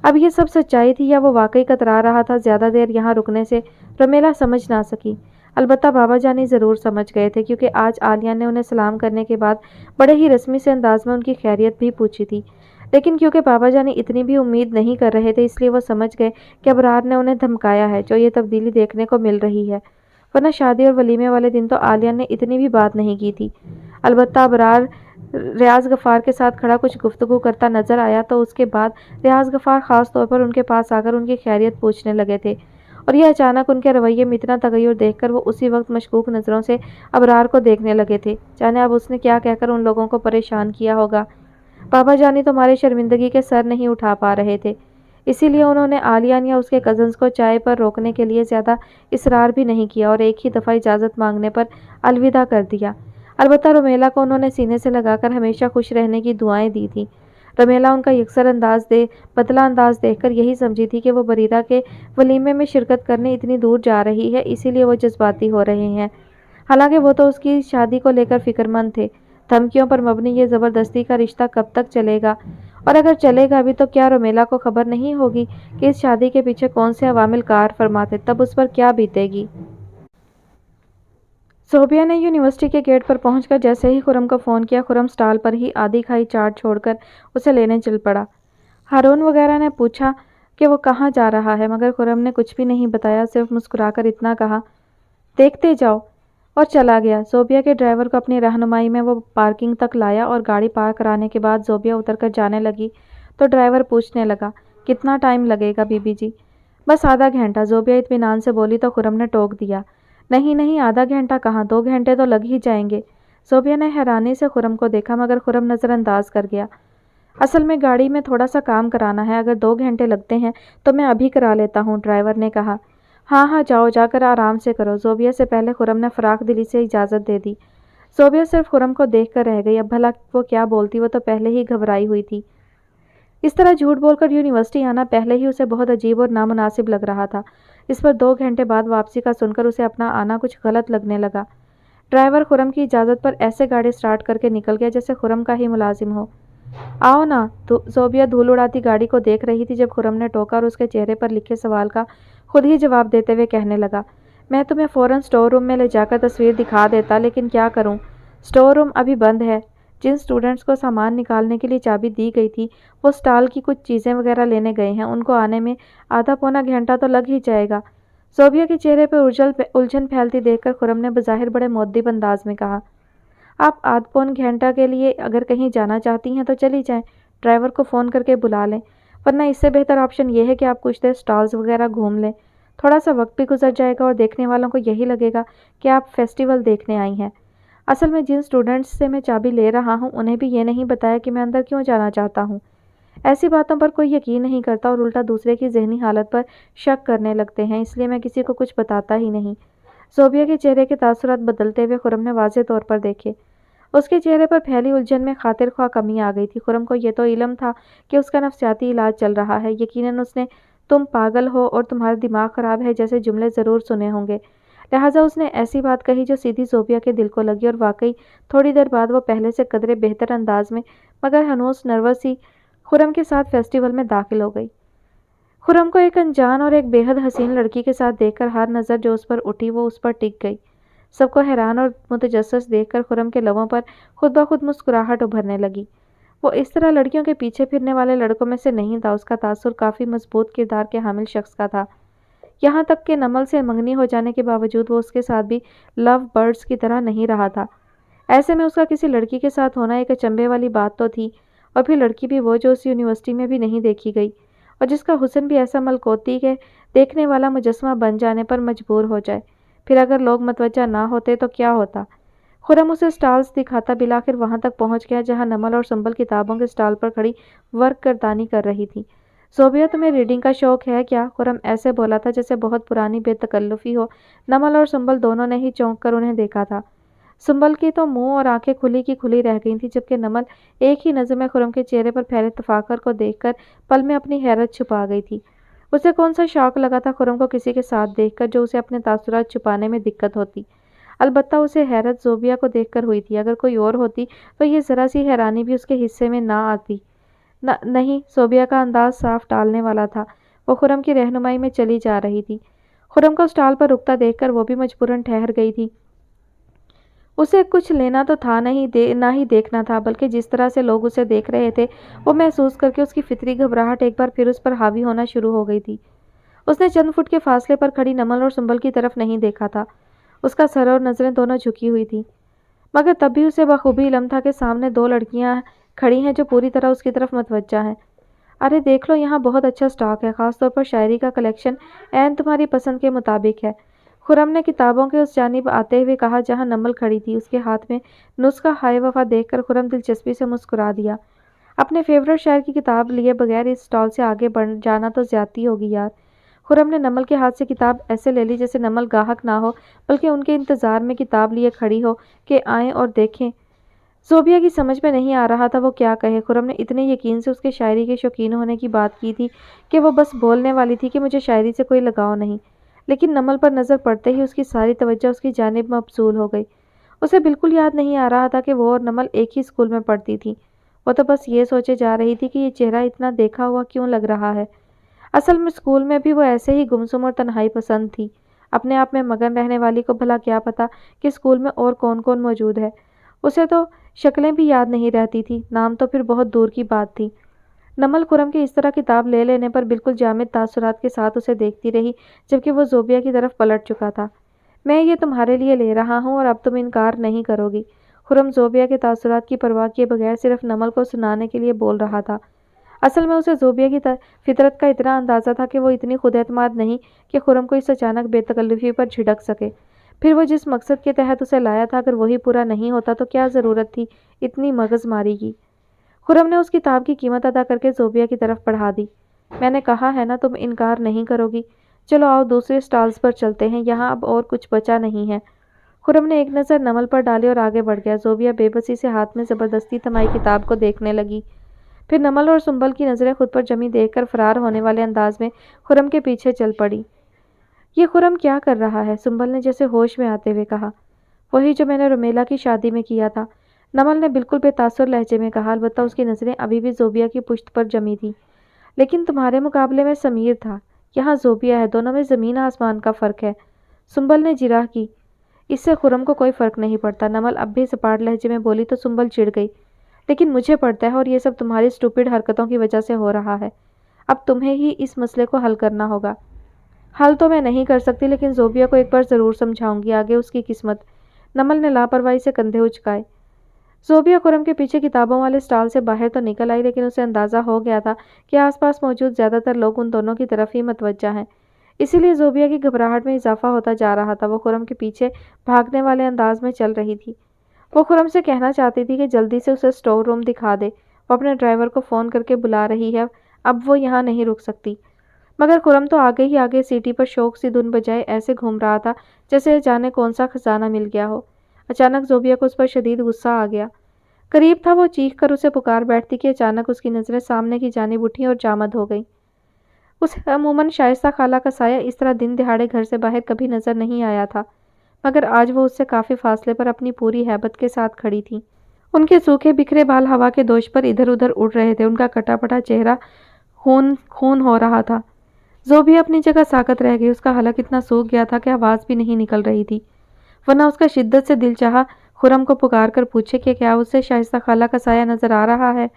अब ये सब सच्चाई थी या वो वाकई कतरा रहा था? ज़्यादा देर यहाँ रुकने से रोमेला समझ ना सकी। अलबत्ता बाबा जानी ज़रूर समझ गए थे, क्योंकि आज आलियान ने उन्हें सलाम करने के बाद बड़े ही रस्मी से अंदाज में उनकी खैरियत भी पूछी थी। लेकिन क्योंकि बाबा जानी इतनी भी उम्मीद नहीं कर रहे थे, इसलिए वो समझ गए कि अबरार ने उन्हें धमकाया है, जो ये तब्दीली देखने को मिल रही है। वरना शादी और वलीमे वाले दिन तो आलियान ने इतनी भी बात नहीं की थी। अलबत्ता अबरार रियाज गफ़ार के साथ खड़ा कुछ गुफ्तगू करता नजर आया तो उसके बाद रियाज गफ़ार ख़ास तौर पर उनके पास आकर उनकी खैरियत पूछने लगे थे। और यह अचानक उनके रवैये में इतना तगय्युर देखकर वो उसी वक्त मशकूक नज़रों से अबरार को देखने लगे थे। जाने अब उसने क्या कहकर उन लोगों को परेशान किया होगा। बाबा जानी तुम्हारी शर्मिंदगी के सर नहीं उठा पा रहे थे, इसीलिए उन्होंने आलियान या उसके कज़न्स को चाय पर रोकने के लिए ज़्यादा इसरार भी नहीं किया और एक ही दफ़ा इजाज़त मांगने पर अलविदा कर दिया। अलबत्ता रोमेला को उन्होंने सीने से लगाकर हमेशा खुश रहने की दुआएं दी थी। रोमेला उनका यकसर बदला अंदाज देखकर यही समझी थी कि वो बरीरा के वलीमे में शिरकत करने इतनी दूर जा रही है, इसीलिए वो जज्बाती हो रहे हैं। हालांकि वो तो उसकी शादी को लेकर फिक्रमंद थे। धमकियों पर मबनी ये ज़बरदस्ती का रिश्ता कब तक चलेगा, और अगर चलेगा भी तो क्या रोमेला को खबर नहीं होगी कि इस शादी के पीछे कौन से अवामिल कार फरमाते, तब उस पर क्या बीतेगी। सोबिया ने यूनिवर्सिटी के गेट पर पहुंचकर जैसे ही खुरम को फ़ोन किया, खुरम स्टॉल पर ही आधी खाई चाट छोड़कर उसे लेने चल पड़ा। हारून वगैरह ने पूछा कि वो कहाँ जा रहा है, मगर खुरम ने कुछ भी नहीं बताया, सिर्फ मुस्कुराकर इतना कहा, देखते जाओ, और चला गया। ज़ोबिया के ड्राइवर को अपनी रहनुमाई में वो पार्किंग तक लाया और गाड़ी पार्क कराने के बाद ज़ोबिया उतरकर जाने लगी तो ड्राइवर पूछने लगा, कितना टाइम लगेगा बीबी जी? बस आधा घंटा, ज़ोबिया इत्मीनान से बोली तो खुरम ने टोक दिया, नहीं नहीं, आधा घंटा कहाँ, 2 घंटे तो लग ही जाएंगे। ज़ोबिया ने हैरानी से खुरम को देखा, मगर खुरम नज़रअंदाज कर गया। असल में गाड़ी में थोड़ा सा काम कराना है, अगर 2 घंटे लगते हैं तो मैं अभी करा लेता हूँ, ड्राइवर ने कहा। हाँ हाँ, जाओ, जाकर आराम से करो। ज़ोबिया से पहले खुरम ने फराख दिली से इजाज़त दे दी। ज़ोबिया सिर्फ खुरम को देख कर रह गई। अब भला वो क्या बोलती, वो तो पहले ही घबराई हुई थी। इस तरह झूठ बोलकर यूनिवर्सिटी आना पहले ही उसे बहुत अजीब और नामुनासिब लग रहा था। इस पर 2 घंटे बाद वापसी का सुनकर उसे अपना आना कुछ गलत लगने लगा। ड्राइवर खुरम की इजाज़त पर ऐसे गाड़ी स्टार्ट करके निकल गया जैसे खुरम का ही मुलाजिम हो। आओ ना। ज़ोबिया धूल उड़ाती गाड़ी को देख रही थी जब खुरम ने टोका और उसके चेहरे पर लिखे सवाल का खुद ही जवाब देते हुए कहने लगा, मैं तुम्हें फ़ौरन स्टोर रूम में ले जाकर तस्वीर दिखा देता, लेकिन क्या करूं, स्टोर रूम अभी बंद है। जिन स्टूडेंट्स को सामान निकालने के लिए चाबी दी गई थी वो स्टॉल की कुछ चीज़ें वगैरह लेने गए हैं, उनको आने में आधा पौना घंटा तो लग ही जाएगा। ज़ोबिया के चेहरे पर उलझन फैलती देखकर खुरम ने बज़ाहिर बड़े मुअद्दिब अंदाज में कहा, आप आध पौन घंटा के लिए अगर कहीं जाना चाहती हैं तो चली जाएं, ड्राइवर को फ़ोन करके बुला लें, वरना इससे बेहतर ऑप्शन ये है कि आप कुछ देर स्टॉल्स वगैरह घूम लें। थोड़ा सा वक्त भी गुजर जाएगा और देखने वालों को यही लगेगा कि आप फेस्टिवल देखने आई हैं। असल में जिन स्टूडेंट्स से मैं चाबी ले रहा हूँ उन्हें भी ये नहीं बताया कि मैं अंदर क्यों जाना चाहता हूँ। ऐसी बातों पर कोई यकीन नहीं करता और उल्टा दूसरे की जहनी हालत पर शक करने लगते हैं, इसलिए मैं किसी को कुछ बताता ही नहीं। ज़ोबिया के चेहरे के तासुरात बदलते हुए खुरम ने वाज़ेह तौर पर देखे। उसके चेहरे पर फैली उलझन में खातिर ख्वाह कमी आ गई थी। खुरम को ये तो इल्म था कि उसका नफ्सियाती इलाज चल रहा है। यकीनन उसने तुम पागल हो और तुम्हारा दिमाग ख़राब है जैसे जुमले ज़रूर सुने होंगे, लिहाजा उसने ऐसी बात कही जो सीधी ज़ोबिया के दिल को लगी, और वाकई थोड़ी देर बाद वो पहले से कदरे बेहतर अंदाज में मगर हनूस नर्वस ही खुरम के साथ फेस्टिवल में दाखिल हो गई। खुरम को एक अनजान और एक बेहद हसीन लड़की के साथ देखकर हर नज़र जो उस पर उठी वो उस पर टिक गई। सबको हैरान और मुतजस्सिस देखकर खुरम के लबों पर खुद ब खुद मुस्कुराहट उभरने लगी। वो इस तरह लड़कियों के पीछे फिरने वाले लड़कों में से नहीं था। उसका तासुर काफ़ी मजबूत किरदार के हामिल शख्स का था। यहाँ तक कि नमल से मंगनी हो जाने के बावजूद वो उसके साथ भी लव बर्ड्स की तरह नहीं रहा था। ऐसे में उसका किसी लड़की के साथ होना एक अचंभे वाली बात तो थी, और फिर लड़की भी वो जो उस यूनिवर्सिटी में भी नहीं देखी गई और जिसका हुस्न भी ऐसा मलकोती के देखने वाला मुजस्समा बन जाने पर मजबूर हो जाए। फिर अगर लोग मतवज्जा ना होते तो क्या होता। खुरम उसे स्टॉल्स दिखाता बिलाखिर वहां तक पहुंच गया जहां नमल और संबल किताबों के स्टॉल पर खड़ी वर्क गर्दानी कर रही थी। ज़ोबिया, तुम्हें रीडिंग का शौक है क्या? खुरम ऐसे बोला था जैसे बहुत पुरानी बेतकल्लुफ़ी हो। नमल और संबल दोनों ने ही चौंक कर उन्हें देखा था। संबल की तो मुंह और आंखें खुली की खुली रह गई थी, जबकि नमल एक ही नज़र में खुरम के चेहरे पर फैले तफाकर को देखकर पल में अपनी हैरत छुपा गई थी। उसे कौन सा शौक लगा था खुरम को किसी के साथ देखकर जो उसे अपने तासुरात छुपाने में दिक्कत होती। अलबत्ता उसे हैरत ज़ोबिया को देखकर हुई थी। अगर कोई और होती तो ये ज़रा सी हैरानी भी उसके हिस्से में ना आती। नहीं, ज़ोबिया का अंदाज साफ टालने वाला था। वो खुरम की रहनुमाई में चली जा रही थी। खुरम को स्टॉल पर रुकता देखकर वो भी मजबूरन ठहर गई थी। उसे कुछ लेना तो था ना ही देखना था, बल्कि जिस तरह से लोग उसे देख रहे थे वो महसूस करके उसकी फितरी घबराहट एक बार फिर उस पर हावी होना शुरू हो गई थी। उसने चंद फुट के फासले पर खड़ी नमल और संबल की तरफ नहीं देखा था। उसका सर और नज़रें दोनों झुकी हुई थी, मगर तब भी उसे बखूबी इल्म था कि सामने 2 लड़कियां खड़ी हैं जो पूरी तरह उसकी तरफ मतवज्जा हैं। अरे देख लो, यहाँ बहुत अच्छा स्टॉक है, खास तौर पर शायरी का कलेक्शन ऐन तुम्हारी पसंद के मुताबिक है। खुर्रम ने किताबों के उस जानिब आते हुए कहा जहाँ नमल खड़ी थी। उसके हाथ में नुस्खा हाय वफा देखकर खुर्रम दिलचस्पी से मुस्कुरा दिया। अपने फेवरेट शायर की किताब लिए बगैर इस स्टॉल से आगे बढ़ जाना तो ज्यादती होगी यार। खुर्रम ने नमल के हाथ से किताब ऐसे ले ली जैसे नमल गाहक ना हो, बल्कि उनके इंतजार में किताब लिए खड़ी हो कि आएं और देखें। ज़ोबिया की समझ में नहीं आ रहा था वो क्या कहे। खुर्रम ने इतने यकीन से उसके शायरी के शौकीन होने की बात की थी कि वो बस बोलने वाली थी कि मुझे शायरी से कोई लगाव नहीं, लेकिन नमल पर नज़र पड़ते ही उसकी सारी तवज्जो उसकी जानिब मबसूल हो गई। उसे बिल्कुल याद नहीं आ रहा था कि वो और नमल एक ही स्कूल में पढ़ती थी। वो तो बस ये सोचे जा रही थी कि ये चेहरा इतना देखा हुआ क्यों लग रहा है। असल में स्कूल में भी वो ऐसे ही गुमसुम और तन्हाई पसंद थी। अपने आप में मगन रहने वाली को भला क्या पता कि स्कूल में और कौन कौन मौजूद है। उसे तो शक्लें भी याद नहीं रहती थी, नाम तो फिर बहुत दूर की बात थी। नमल खुर्रम की इस तरह किताब ले लेने पर बिल्कुल जामिद तासुरात के साथ उसे देखती रही, जबकि वो ज़ोबिया की तरफ पलट चुका था। मैं ये तुम्हारे लिए ले रहा हूँ और अब तुम इनकार नहीं करोगी। खुर्रम ज़ोबिया के तासुरात की परवाह किए बगैर सिर्फ नमल को सुनाने के लिए बोल रहा था। असल में उसे ज़ोबिया की फितरत का इतना अंदाज़ा था कि वो इतनी खुद-एतमाद नहीं कि खुर्रम को इस अचानक बेतकल्लुफ़ी पर झिड़क सके। फिर वो जिस मकसद के तहत उसे लाया था, अगर वही पूरा नहीं होता तो क्या ज़रूरत थी इतनी मगज़मारी की। खुर्रम ने उस किताब की कीमत अदा करके ज़ोबिया की तरफ बढ़ा दी। मैंने कहा है ना तुम इनकार नहीं करोगी। चलो आओ दूसरे स्टॉल्स पर चलते हैं, यहाँ अब और कुछ बचा नहीं है। खुर्रम ने एक नज़र नमल पर डाली और आगे बढ़ गया। ज़ोबिया बेबसी से हाथ में ज़बरदस्ती थमाई किताब को देखने लगी। फिर नमल और सुंबल की नज़रें खुद पर जमी देखकर फरार होने वाले अंदाज में खुर्रम के पीछे चल पड़ी। ये खुर्रम क्या कर रहा है? सुंबल ने जैसे होश में आते हुए कहा। वही जो मैंने रुमेला की शादी में किया था, नमल ने बिल्कुल बेतासुर लहजे में कहा। अलबत्ता उसकी नज़रें अभी भी ज़ोबिया की पुश्त पर जमी थी। लेकिन तुम्हारे मुकाबले में समीर था, यहाँ ज़ोबिया है, दोनों में ज़मीन आसमान का फ़र्क है। सुंबल ने जिराह की। इससे खुर्रम को कोई फ़र्क नहीं पड़ता। नमल अब भी सपाट लहजे में बोली तो सुंबल चिढ़ गई। लेकिन मुझे पड़ता है और ये सब तुम्हारी स्टूपिड हरकतों की वजह से हो रहा है। अब तुम्हें ही इस मसले को हल करना होगा। हल तो मैं नहीं कर सकती, लेकिन ज़ोबिया को एक बार ज़रूर समझाऊंगी, आगे उसकी किस्मत। नमल ने लापरवाही से कंधे उचकाए। ज़ोबिया खुर्रम के पीछे किताबों वाले स्टॉल से बाहर तो निकल आई, लेकिन उसे अंदाज़ा हो गया था कि आसपास मौजूद ज़्यादातर लोग उन दोनों की तरफ ही मतवज्जा हैं। इसीलिए ज़ोबिया की घबराहट में इजाफा होता जा रहा था। वो खुर्रम के पीछे भागने वाले अंदाज में चल रही थी। वो खुर्रम से कहना चाहती थी कि जल्दी से उसे स्टोर रूम दिखा दे, वो अपने ड्राइवर को फ़ोन करके बुला रही है, अब वो यहाँ नहीं रुक सकती। मगर खुर्रम तो आगे ही आगे सीटी पर शौक सी धुन बजाए ऐसे घूम रहा था जैसे जाने कौन सा खजाना मिल गया हो। अचानक ज़ोबिया को उस पर शदीद गुस्सा आ गया। करीब था वो चीख कर उसे पुकार बैठती कि अचानक उसकी नज़रें सामने की जानिब उठी और जामद हो गई। उसे अमूमन शाइस्ता खाला का साया इस तरह दिन दिहाड़े घर से बाहर कभी नजर नहीं आया था, मगर आज वो उससे काफ़ी फासले पर अपनी पूरी हैबत के साथ खड़ी थी। उनके सूखे बिखरे बाल हवा के दोष पर इधर उधर उड़ रहे थे। उनका कटापटा चेहरा खून खून हो रहा था। ज़ोबिया अपनी जगह साकत रह गई। उसका हलक इतना सूख गया था कि आवाज़ भी नहीं निकल रही थी, वरना उसका शिद्दत से दिल चाहा खुर्रम को पुकार कर पूछे कि क्या उसे शाइस्ता खाला का साया नज़र आ रहा है।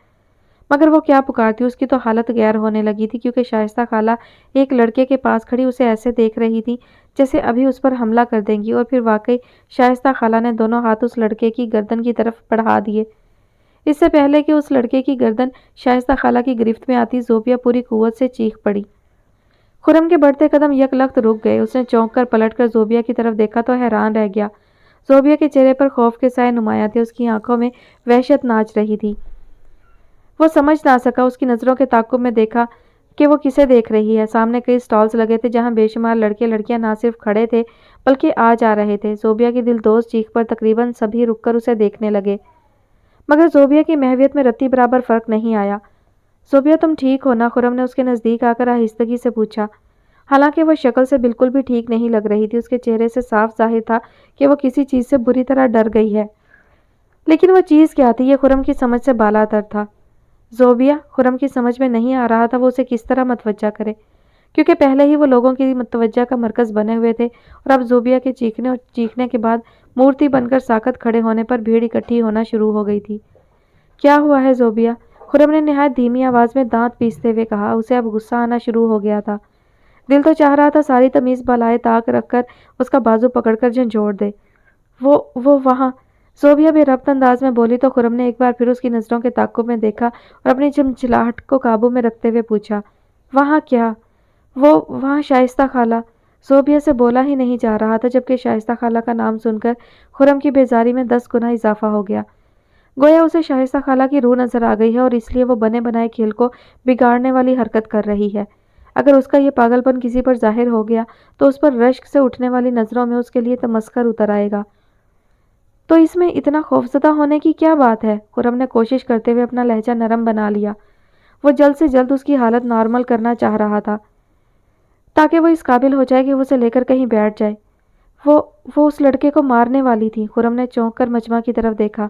मगर वो क्या पुकारती, उसकी तो हालत गैर होने लगी थी, क्योंकि शाइस्ता खाला एक लड़के के पास खड़ी उसे ऐसे देख रही थी जैसे अभी उस पर हमला कर देंगी। और फिर वाकई शाइस्ता खाला ने दोनों हाथ उस लड़के की गर्दन की तरफ बढ़ा दिए। इससे पहले कि उस लड़के की गर्दन शाइस्ता खाला की गिरफ्त में आती, ज़ोबिया पूरी कुव्वत से चीख पड़ी। खुर्रम के बढ़ते कदम यकलख्त रुक गए। उसने चौंक कर पलट कर ज़ोबिया की तरफ देखा तो हैरान रह गया। ज़ोबिया के चेहरे पर खौफ के साए नुमाया थे, उसकी आंखों में वहशत नाच रही थी। वो समझ ना सका, उसकी नज़रों के ताक़ुब में देखा कि वो किसे देख रही है। सामने कई स्टॉल्स लगे थे जहाँ बेशुमार लड़के लड़कियाँ ना सिर्फ खड़े थे बल्कि आ जा रहे थे। ज़ोबिया की दिलदोज़ चीख पर तकरीबन सभी रुककर उसे देखने लगे, मगर ज़ोबिया की महवियत में रत्ती बराबर फ़र्क नहीं आया। ज़ोबिया तुम ठीक हो ना? खुर्रम ने उसके नज़दीक आकर आहिस्तगी से पूछा। हालांकि वह शक्ल से बिल्कुल भी ठीक नहीं लग रही थी। उसके चेहरे से साफ जाहिर था कि वो किसी चीज़ से बुरी तरह डर गई है, लेकिन वह चीज़ क्या थी ये खुर्रम की समझ से बालातर था। ज़ोबिया, खुर्रम की समझ में नहीं आ रहा था वो उसे किस तरह मतवज्जा करे, क्योंकि पहले ही वो लोगों की मतवज्जा का मरकज़ बने हुए थे, और अब ज़ोबिया के चीखने और चीखने के बाद मूर्ति बनकर साकत खड़े होने पर भीड़ इकट्ठी होना शुरू हो गई थी। क्या हुआ है ज़ोबिया? खुर्रम ने नहायत धीमी आवाज़ में दांत पीसते हुए कहा। उसे अब गुस्सा आना शुरू हो गया था। दिल तो चाह रहा था सारी तमीज़ बलाए ताक रखकर उसका बाजू पकड़कर झंझोड़ दे। वो वहाँ। ज़ोबिया बेरब्त अंदाज में बोली तो खुरम ने एक बार फिर उसकी नज़रों के ताक़ुब में देखा और अपनी चिलचिलाहट को काबू में रखते हुए पूछा, वहाँ क्या? वहाँ शाइस्ता खाला। ज़ोबिया से बोला ही नहीं जा रहा था, जबकि शाइस्ता खाला का नाम सुनकर खुरम की बेजारी में 10 गुना इजाफा हो गया। गोया उसे शाइस्ता खाला की रूह नज़र आ गई है और इसलिए वो बने बनाए खेल को बिगाड़ने वाली हरकत कर रही है। अगर उसका ये पागलपन किसी पर जाहिर हो गया तो उस पर रश्क से उठने वाली नज़रों में उसके लिए तमस्कर उतर आएगा। तो इसमें इतना खौफज़दा होने की क्या बात है? खुरम ने कोशिश करते हुए अपना लहजा नरम बना लिया। वो जल्द से जल्द उसकी हालत नॉर्मल करना चाह रहा था ताकि वो इस काबिल हो जाए कि वो उसे लेकर कहीं बैठ जाए। वो उस लड़के को मारने वाली थी। खुरम ने चौंक कर मजमा की तरफ देखा।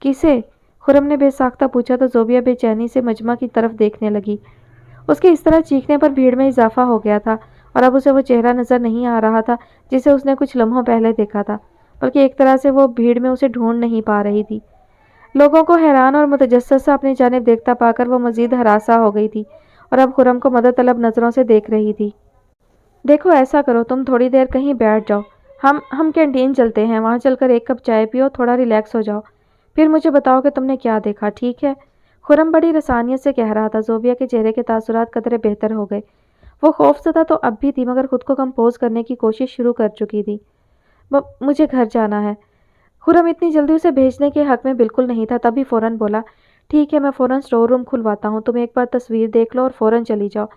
किसे? खुरम ने बेसाख्ता पूछा तो ज़ोबिया बेचैनी से मजमा की तरफ देखने लगी। उसके इस तरह चीखने पर भीड़ में इजाफा हो गया था और अब उसे वो चेहरा नज़र नहीं आ रहा था जिसे उसने कुछ लम्हों पहले देखा था, बल्कि एक तरह से वो भीड़ में उसे ढूंढ नहीं पा रही थी। लोगों को हैरान और मुतजस्सिस अपनी जानिब देखता पाकर वो मज़ीद हरासा हो गई थी और अब खुरम को मदद तलब नज़रों से देख रही थी। देखो, ऐसा करो, तुम थोड़ी देर कहीं बैठ जाओ। हम कैंटीन चलते हैं, वहाँ चलकर एक कप चाय पियो, थोड़ा रिलैक्स हो जाओ, फिर मुझे बताओ कि तुमने क्या देखा, ठीक है? खुरम बड़ी रसानियत से कह रहा था। ज़ोबिया के चेहरे के तासुरात कतरे बेहतर हो गए। वो खौफज़दा तो अब भी थी, मगर खुद को कंपोज करने की कोशिश शुरू कर चुकी थी। मुझे घर जाना है। खुरम इतनी जल्दी उसे भेजने के हक में बिल्कुल नहीं था, तभी फ़ौरन बोला, ठीक है, मैं फ़ौरन स्टोर रूम खुलवाता हूँ, तुम एक बार तस्वीर देख लो और फ़ौरन चली जाओ,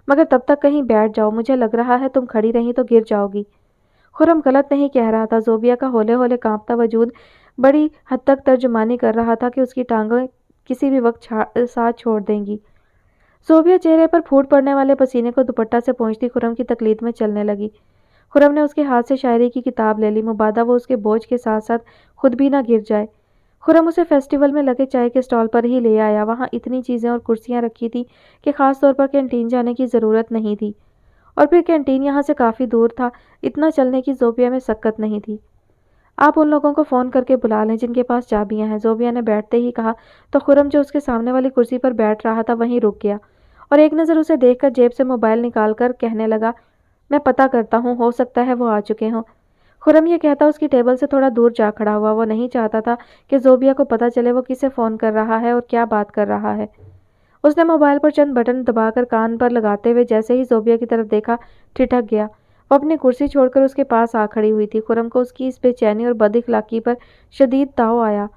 मगर तब तक कहीं बैठ जाओ, मुझे लग रहा है तुम खड़ी रही तो गिर जाओगी। खुरम गलत नहीं कह रहा था। ज़ोबिया का होले होले कांपता वजूद बड़ी हद तक तर्जुमानी कर रहा था कि उसकी टांगें किसी भी वक्त साथ छोड़ देंगी। ज़ोबिया चेहरे पर फूट पड़ने वाले पसीने को दुपट्टा से पोंछती खुरम की तकलीद में चलने लगी। खुरम ने उसके हाथ से शायरी की किताब ले ली, मुबादा वो उसके बोझ के साथ साथ खुद भी ना गिर जाए। खुरम उसे फेस्टिवल में लगे चाय के स्टॉल पर ही ले आया। वहाँ इतनी चीज़ें और कुर्सियाँ रखी थी कि ख़ास तौर पर कैंटीन जाने की ज़रूरत नहीं थी, और फिर कैंटीन यहाँ से काफ़ी दूर था। इतना चलने की ज़ोबिया में सक्कत नहीं थी। आप उन लोगों को फ़ोन करके बुला लें जिनके पास चाबियाँ हैं, ज़ोबिया ने बैठते ही कहा तो खुरम जो उसके सामने वाली कुर्सी पर बैठ रहा था वहीं रुक गया और एक नज़र उसे देखकर जेब से मोबाइल निकाल कर कहने लगा, मैं पता करता हूँ, हो सकता है वो आ चुके हों। खुरम ये कहता उसकी टेबल से थोड़ा दूर जा खड़ा हुआ। वो नहीं चाहता था कि ज़ोबिया को पता चले वो किसे फ़ोन कर रहा है और क्या बात कर रहा है। उसने मोबाइल पर चंद बटन दबाकर कान पर लगाते हुए जैसे ही ज़ोबिया की तरफ देखा, ठिठक गया। वो अपनी कुर्सी छोड़कर उसके पास आ खड़ी हुई थी। खुरम को उसकी इस बेचैनी और बदइखलाकी पर शदीद ताव आया,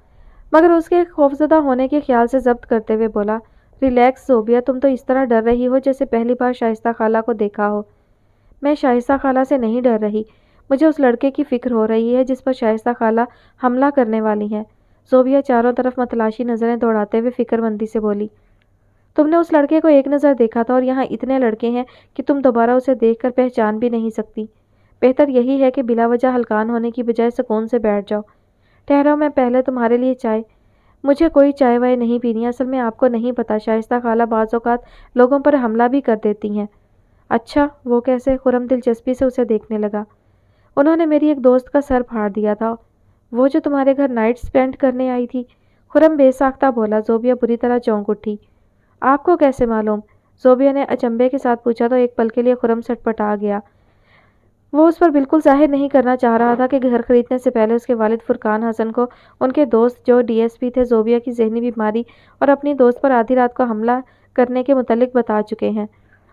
मगर उसके खौफज़दा होने के ख्याल से ज़ब्त करते हुए बोला, रिलैक्स ज़ोबिया, तुम तो इस तरह डर रही हो जैसे पहली बार शाइस्ता खाला को देखा हो। मैं शाइस्ता खाला से नहीं डर रही, मुझे उस लड़के की फ़िक्र हो रही है जिस पर शाइस्ता खाला हमला करने वाली हैं। ज़ोबिया चारों तरफ मतलाशी नज़रें दौड़ाते हुए फ़िक्रमंदी से बोली, तुमने उस लड़के को एक नज़र देखा था और यहाँ इतने लड़के हैं कि तुम दोबारा उसे देखकर पहचान भी नहीं सकती। बेहतर यही है कि बिला वजह हलकान होने की बजाय सुकून से बैठ जाओ। ठहरो, मैं पहले तुम्हारे लिए चाय। मुझे कोई चाय वाय नहीं पीनी। असल में आपको नहीं पता, शाइस्ता खाला बाज़ औक़ात लोगों पर हमला भी कर देती हैं। अच्छा, वो कैसे? खुरम दिलचस्पी से उसे देखने लगा। उन्होंने मेरी एक दोस्त का सर फाड़ दिया था, वो जो तुम्हारे घर नाइट स्पेंड करने आई थी। खुरम बेसाख्ता बोला। ज़ोबिया बुरी तरह चौंक उठी। आपको कैसे मालूम? ज़ोबिया ने अचंभे के साथ पूछा तो एक पल के लिए खुरम सटपटा गया। वो उस पर बिल्कुल ज़ाहिर नहीं करना चाह रहा था कि घर खरीदने से पहले उसके वालिद फुरकान हसन को उनके दोस्त जो डीएसपी थे ज़ोबिया की जहनी बीमारी और अपनी दोस्त पर आधी रात को हमला करने के मुतल्लिक बता चुके हैं।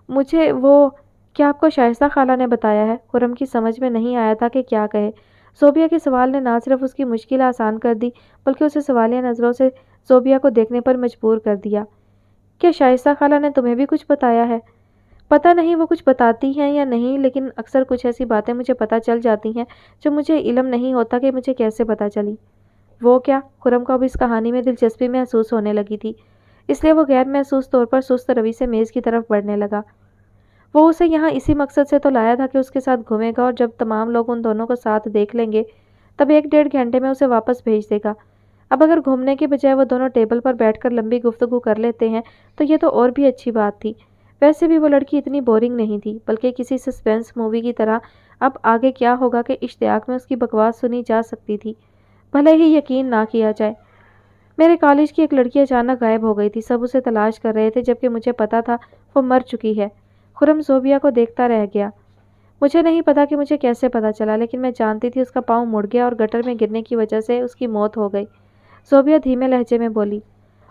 मुझे वो क्या आपको शाइस्ता खाला ने बताया है? खुरम की समझ में नहीं आया था कि क्या कहे। ज़ोबिया के सवाल ने ना सिर्फ उसकी मुश्किल आसान कर दी, बल्कि उसे सवालिया नज़रों से ज़ोबिया को देखने पर मजबूर कर दिया। क्या शाइस्ता खाला ने तुम्हें भी कुछ बताया है? पता नहीं वो कुछ बताती हैं या नहीं, लेकिन अक्सर कुछ ऐसी बातें मुझे पता चल जाती हैं जो मुझे इल्म नहीं होता कि मुझे कैसे पता चली। वो क्या? खुरम को अब इस कहानी में दिलचस्पी महसूस होने लगी थी, इसलिए वो गैर महसूस तौर पर सुस्त रवि से मेज़ की तरफ बढ़ने लगा। वो उसे यहाँ इसी मकसद से तो लाया था कि उसके साथ घूमेगा और जब तमाम लोग उन दोनों को साथ देख लेंगे तब 1-1.5 घंटे में उसे वापस भेज देगा। अब अगर घूमने के बजाय वो दोनों टेबल पर बैठकर लंबी गुफ्तगू कर लेते हैं तो ये तो और भी अच्छी बात थी। वैसे भी वो लड़की इतनी बोरिंग नहीं थी, बल्कि किसी सस्पेंस मूवी की तरह अब आगे क्या होगा कि इश्तियाक में उसकी बकवास सुनी जा सकती थी, भले ही यकीन ना किया जाए। मेरे कॉलेज की एक लड़की अचानक गायब हो गई थी, सब उसे तलाश कर रहे थे, जबकि मुझे पता था वो मर चुकी है। खुरम ज़ोबिया को देखता रह गया। مجھے نہیں پتا کہ مجھے کیسے پتا چلا، لیکن میں جانتی تھی اس کا پاؤں مڑ گیا اور گٹر میں گرنے کی وجہ سے اس کی موت ہو گئی۔ زوبیہ دھیمے لہجے میں بولی۔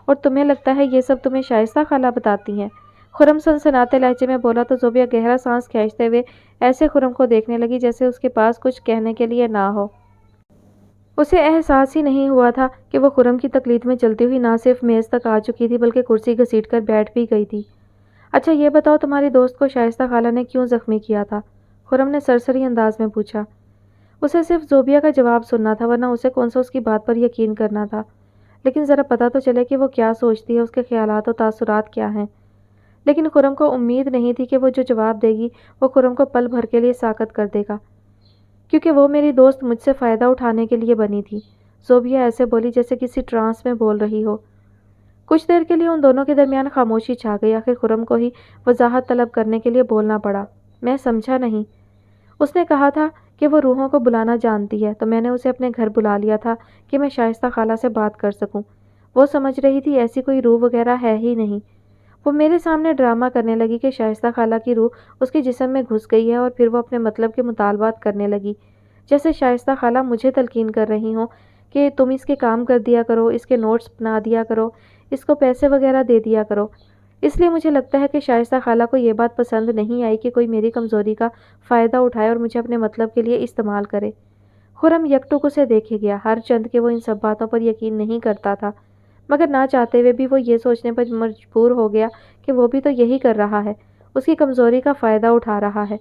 اور تمہیں لگتا ہے یہ سب تمہیں شائستہ خالہ بتاتی ہیں؟ خرم سنسناتے لہجے میں بولا تو زوبیہ گہرا سانس کھینچتے ہوئے ایسے خرم کو دیکھنے لگی جیسے اس کے پاس کچھ کہنے کے لیے نہ ہو۔ اسے احساس ہی نہیں ہوا تھا کہ وہ خرم کی تقلید میں چلتی ہوئی نہ صرف میز تک آ چکی تھی بلکہ کرسی گھسیٹ کر بیٹھ بھی گئی تھی۔ اچھا یہ بتاؤ تمہاری دوست کو شائستہ خالہ نے کیوں زخمی کیا تھا؟ خرم نے سرسری انداز میں پوچھا۔ اسے صرف زوبیہ کا جواب سننا تھا، ورنہ اسے کون سا اس کی بات پر یقین کرنا تھا۔ لیکن ذرا پتہ تو چلے کہ وہ کیا سوچتی ہے، اس کے خیالات و تاثرات کیا ہیں۔ لیکن خرم کو امید نہیں تھی کہ وہ جو جواب دے گی وہ خرم کو پل بھر کے لیے ساکت کر دے گا، کیونکہ وہ میری دوست مجھ سے فائدہ اٹھانے کے لیے بنی تھی۔ زوبیہ ایسے بولی جیسے کسی ٹرانس میں بول رہی ہو۔ کچھ دیر کے لیے ان دونوں کے درمیان خاموشی چھا گئی۔ آخر خرم کو ہی وضاحت طلب کرنے کے لیے بولنا پڑا۔ میں سمجھا نہیں۔ اس نے کہا تھا کہ وہ روحوں کو بلانا جانتی ہے، تو میں نے اسے اپنے گھر بلا لیا تھا کہ میں شائستہ خالہ سے بات کر سکوں۔ وہ سمجھ رہی تھی ایسی کوئی روح وغیرہ ہے ہی نہیں۔ وہ میرے سامنے ڈرامہ کرنے لگی کہ شائستہ خالہ کی روح اس کے جسم میں گھس گئی ہے، اور پھر وہ اپنے مطلب کے مطالبات کرنے لگی، جیسے شائستہ خالہ مجھے تلقین کر رہی ہوں کہ تم اس کے کام کر دیا کرو، اس کے نوٹس بنا دیا کرو، اس کو پیسے وغیرہ دے دیا کرو۔ اس لیے مجھے لگتا ہے کہ شائستہ خالہ کو یہ بات پسند نہیں آئی کہ کوئی میری کمزوری کا فائدہ اٹھائے اور مجھے اپنے مطلب کے لیے استعمال کرے۔ خرم یکٹک اسے دیکھے گیا، ہر چند کہ وہ ان سب باتوں پر یقین نہیں کرتا تھا، مگر نہ چاہتے ہوئے بھی وہ یہ سوچنے پر مجبور ہو گیا کہ وہ بھی تو یہی کر رہا ہے، اس کی کمزوری کا فائدہ اٹھا رہا ہے۔